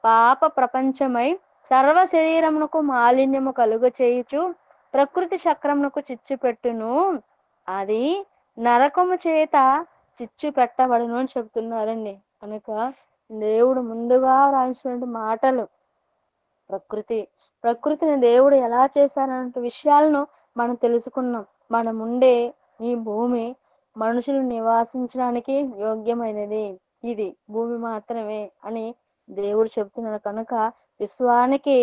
పాప ప్రపంచమై సర్వ శరీరమునకు మాలిన్యము కలుగ చేయుచు ప్రకృతి చక్రమునకు చిచ్చు పెట్టును, అది నరకము చేత చిచ్చు పెట్టబడును అని చెప్తున్నారండి. కనుక దేవుడు ముందుగా రాయించినటువంటి మాటలు ప్రకృతిని దేవుడు ఎలా చేశారనే విషయాలను మనం తెలుసుకున్నాం. మనం ఉండే ఈ భూమి మనుషులు నివాసించడానికి యోగ్యమైనది, ఇది భూమి మాత్రమే అని దేవుడు చెప్తున్నాడు. కనుక విశ్వానికి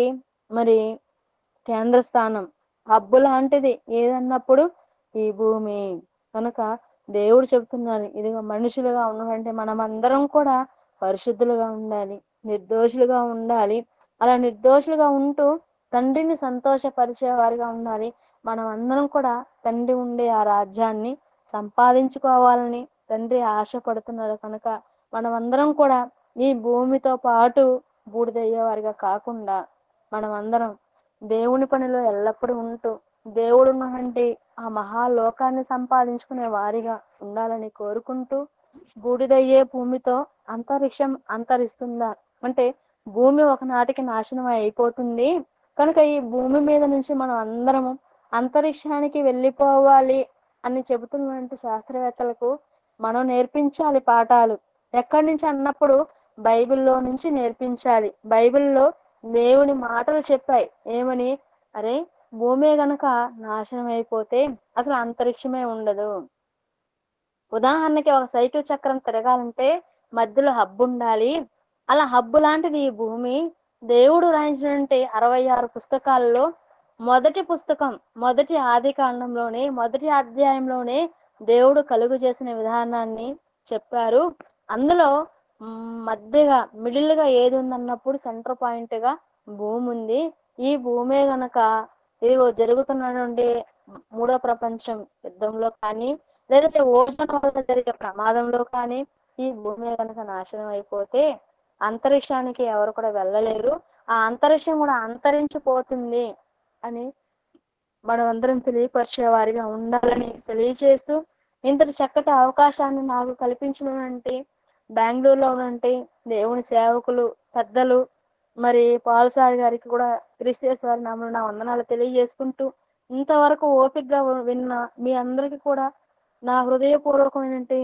మరి కేంద్ర స్థానం, హబ్బు లాంటిది ఏదన్నప్పుడు ఈ భూమి. కనుక దేవుడు చెప్తున్నారు, ఇదిగో మనుషులుగా ఉన్నదంటే మనం అందరం కూడా పరిశుద్ధులుగా ఉండాలి, నిర్దోషులుగా ఉండాలి. అలా నిర్దోషులుగా ఉంటూ తండ్రిని సంతోషపరిచే వారిగా ఉండాలి. మనం అందరం కూడా తండ్రి ఉండే ఆ రాజ్యాన్ని సంపాదించుకోవాలని తండ్రి ఆశపడుతున్నాడు. కనుక మనం అందరం కూడా ఈ భూమితో పాటు బూడిదయ్యే వారిగా కాకుండా మనం అందరం దేవుని పనిలో ఎల్లప్పుడూ ఉంటూ దేవుడున్నటువంటి ఆ మహాలోకాన్ని సంపాదించుకునే వారిగా ఉండాలని కోరుకుంటూ, బూడిదయ్యే భూమితో అంతరిక్షం అంతరిస్తుందా అంటే భూమి ఒకనాటికి నాశనం అయిపోతుంది. కనుక ఈ భూమి మీద నుంచి మనం అందరము అంతరిక్షానికి వెళ్ళిపోవాలి అని చెబుతున్నటువంటి శాస్త్రవేత్తలకు మనం నేర్పించాలి పాఠాలు. ఎక్కడి నుంచి అన్నప్పుడు బైబిల్లో నుంచి నేర్పించాలి. బైబిల్లో దేవుని మాటలు చెప్పాయి ఏమని, అరే భూమి గనక నాశనం అయిపోతే అసలు అంతరిక్షమే ఉండదు. ఉదాహరణకి ఒక సైకిల్ చక్రం తిరగాలంటే మధ్యలో హబ్బు ఉండాలి. అలా హబ్బు లాంటిది ఈ భూమి. దేవుడు రాయించినటువంటి 66 పుస్తకాల్లో మొదటి పుస్తకం, మొదటి ఆది కాండంలోనే మొదటి అధ్యాయంలోనే దేవుడు కలుగు చేసిన విధానాన్ని చెప్పారు. అందులో మధ్యగా మిడిల్గా ఏది ఉందన్నప్పుడు సెంటర్ పాయింట్ గా భూమి ఉంది. ఈ భూమే గనక ఇదిగో జరుగుతున్నటువంటి 3వ ప్రపంచం యుద్ధంలో కానీ, లేదంటే ఓజోన్ వల్ల జరిగే ప్రమాదంలో కానీ ఈ భూమి కనుక నాశనం అయిపోతే అంతరిక్షానికి ఎవరు కూడా వెళ్ళలేరు, ఆ అంతరిక్షం కూడా అంతరించిపోతుంది అని మనం అందరం తెలియపరిచే వారిగా ఉండాలని తెలియజేస్తూ, ఇంతటి చక్కటి అవకాశాన్ని నాకు కల్పించినటువంటి బెంగళూరులో ఉన్నటువంటి దేవుని సేవకులు పెద్దలు మరి పాల్సారి గారికి కూడా క్రిస్టియస్ వారి నామమున నా వందనాలు తెలియజేసుకుంటూ, ఇంతవరకు ఓపికగా విన్న మీ అందరికీ కూడా నా హృదయపూర్వకమైనటువంటి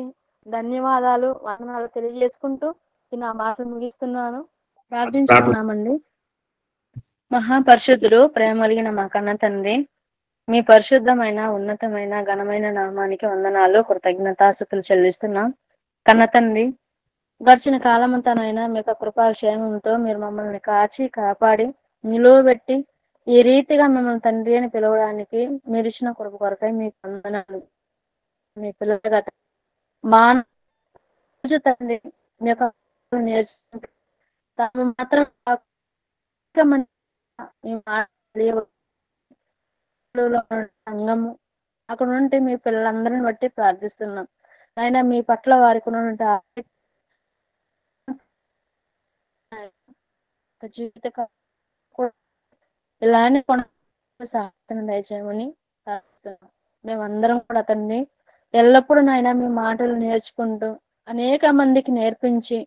ధన్యవాదాలు, వందనాలు తెలియజేసుకుంటూ నా మాటలు ముగిస్తున్నాను. ప్రార్థించుకున్నామండి. మహాపరిశుద్ధుడు, ప్రేమ కలిగిన మా కన్న తండ్రి, మీ పరిశుద్ధమైన ఉన్నతమైన ఘనమైన నామానికి వందనాలు, కృతజ్ఞతాస్తుతులు చెల్లిస్తున్నాం. కన్న తండ్రి, గడిచిన కాలమంతానైనా మీ యొక్క కృపాక్షేమంతో మీరు మమ్మల్ని కాచి కాపాడి నిలువబెట్టి ఈ రీతిగా మిమ్మల్ని తండ్రి అని పిలవడానికి మీరు ఇచ్చిన కృప కొరకై మీకు వందనాలు. మీ పిల్లలుగా మా తండ్రి మీ యొక్క నేర్చుకుంటూ తాము మాత్రం సంఘము అక్కడ నుండి మీ పిల్లలందరిని బట్టి ప్రార్థిస్తున్నాం. అయినా మీ పట్ల వారికి ఉన్నటువంటి జీవిత ఇలానే సాధన దయచేయమని ప్రార్థిస్తున్నాం. మేమందరం కూడా తండ్రి ఎల్లప్పుడూ నాయన మీ మాటలు నేర్చుకుంటూ అనేక మందికి నేర్పించి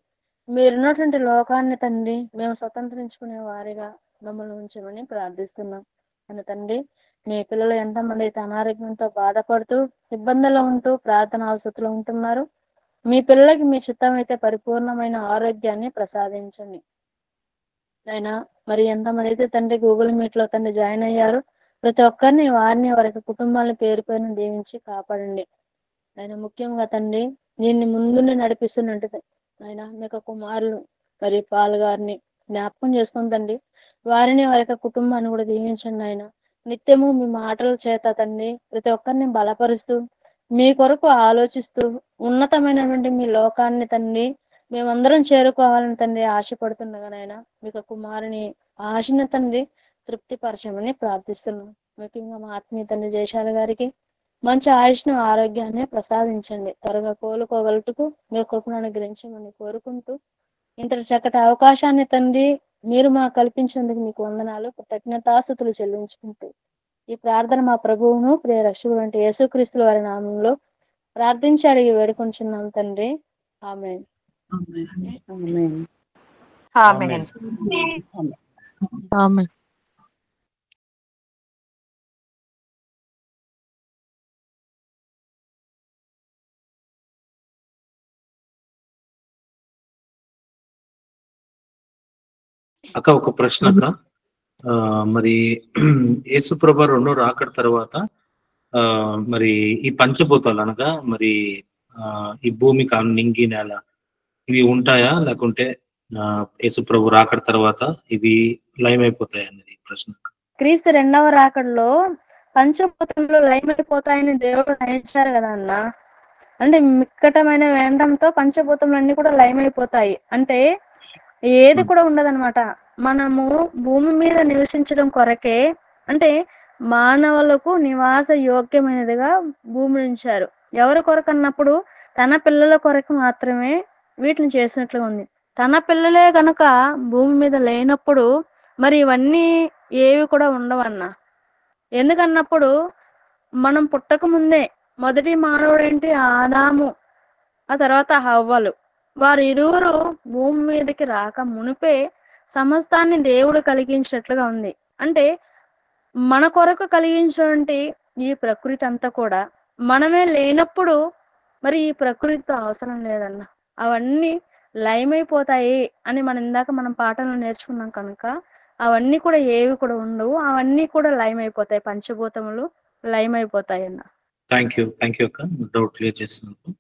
మీరున్నటువంటి లోకాన్ని తండ్రి మేము స్వతంత్రించుకునే వారిగా మమ్మల్ని ఉంచమని ప్రార్థిస్తున్నాం. అని తండ్రి, మీ పిల్లలు ఎంతమంది అయితే అనారోగ్యంతో బాధపడుతూ ఇబ్బందుల్లో ఉంటూ ప్రార్థన అవసరంలో ఉంటున్నారు, మీ పిల్లలకి మీ చిత్తం అయితే పరిపూర్ణమైన ఆరోగ్యాన్ని ప్రసాదించండి. అయినా మరి ఎంతమంది అయితే తండ్రి గూగుల్ మీట్ లో తండ్రి జాయిన్ అయ్యారు, ప్రతి ఒక్కరిని వారిని వారి కుటుంబాలను పేరు పేరును దీవించి కాపాడండి. ఆయన ముఖ్యంగా తండ్రి దీన్ని ముందుండి నడిపిస్తున్నట్టు ఆయన మీ యొక్క కుమారులు మరి పాల్ గారిని జ్ఞాపకం చేసుకుందండి, వారిని వారి యొక్క కుటుంబాన్ని కూడా దీవించండి. ఆయన నిత్యము మీ మాటల చేత తండ్రి ప్రతి ఒక్కరిని బలపరుస్తూ మీ కొరకు ఆలోచిస్తూ ఉన్నతమైనటువంటి మీ లోకాన్ని తండ్రి మేమందరం చేరుకోవాలని తండ్రి ఆశపడుతుండగానైనా మీకు కుమారుని ఆశను తండ్రి తృప్తిపరచమని ప్రార్థిస్తున్నాం. ముఖ్యంగా మా ఆత్మీయ తండ్రి జయశాల గారికి మంచి ఆయుష్ను ఆరోగ్యాన్ని ప్రసాదించండి, త్వరగా కోలుకోగలుగుటకు మీ కృపను అనుగ్రహించమని కోరుకుంటూ, ఇంతటి చక్కటి అవకాశాన్ని తండ్రి మీరు మాకు కల్పించేందుకు మీకు వందనాలు, కృతజ్ఞతాస్తుతులు చెల్లించుకుంటూ ఈ ప్రార్థన మా ప్రభువును ప్రియ రక్షకుడు అంటే యేసుక్రీస్తుల వారి నామంలో ప్రార్థించి అడిగి వేడుకొంచున్నాం తండ్రి. ఆమేన్. ఆమేన్. ఆమేన్. ఆమేన్. ఆమేన్. అక్క ఒక ప్రశ్న అక్క. మరి యేసుప్రభు రెండో రాకడ తర్వాత మరి ఈ పంచభూతాలు అనగా మరి ఈ భూమి కాను నింగి నేల ఇవి ఉంటాయా, లేకుంటే యేసుప్రభు రాకడ తర్వాత ఇవి లయమైపోతాయి అన్నది ప్రశ్న. క్రీస్తు రెండవ రాకడలో పంచభూతంలో లయమైపోతాయని దేవుడు నిర్ణయించారు కదా అన్న. అంటే మిక్కటమైన వేండంతో పంచభూతములన్నీ కూడా లయమైపోతాయి. అంటే ఏది కూడా ఉండదన్నమాట. మనము భూమి మీద నివసించడం కొరకే, అంటే మానవులకు నివాస యోగ్యమైనదిగా భూమిని ఉంచారు. ఎవరి కొరకు అన్నప్పుడు తన పిల్లల కొరకు మాత్రమే వీటిని చేసినట్లుగా ఉంది. తన పిల్లలే గనుక భూమి మీద లేనప్పుడు మరి ఇవన్నీ ఏవి కూడా ఉండవన్న. ఎందుకన్నప్పుడు మనం పుట్టక ముందే మొదటి మానవుడు ఏంటి? ఆదాము, ఆ తర్వాత హవ్వలు. వారు ఇరువురు భూమి మీదకి రాక మునిపే సమస్తాన్ని దేవుడు కలిగించినట్లుగా ఉంది. అంటే మన కొరకు కలిగించినటువంటి ఈ ప్రకృతి అంతా కూడా మనమే లేనప్పుడు మరి ఈ ప్రకృతితో అవసరం లేదన్న. అవన్నీ లయమైపోతాయి అని మనం పాఠంలో నేర్చుకున్నాం కనుక అవన్నీ కూడా ఏవి కూడా ఉండవు. అవన్నీ కూడా లయమైపోతాయి. పంచభూతములు లయమైపోతాయి అన్న. థ్యాంక్ యూ అక్క, డౌట్ క్లియర్ చేసినందుకు.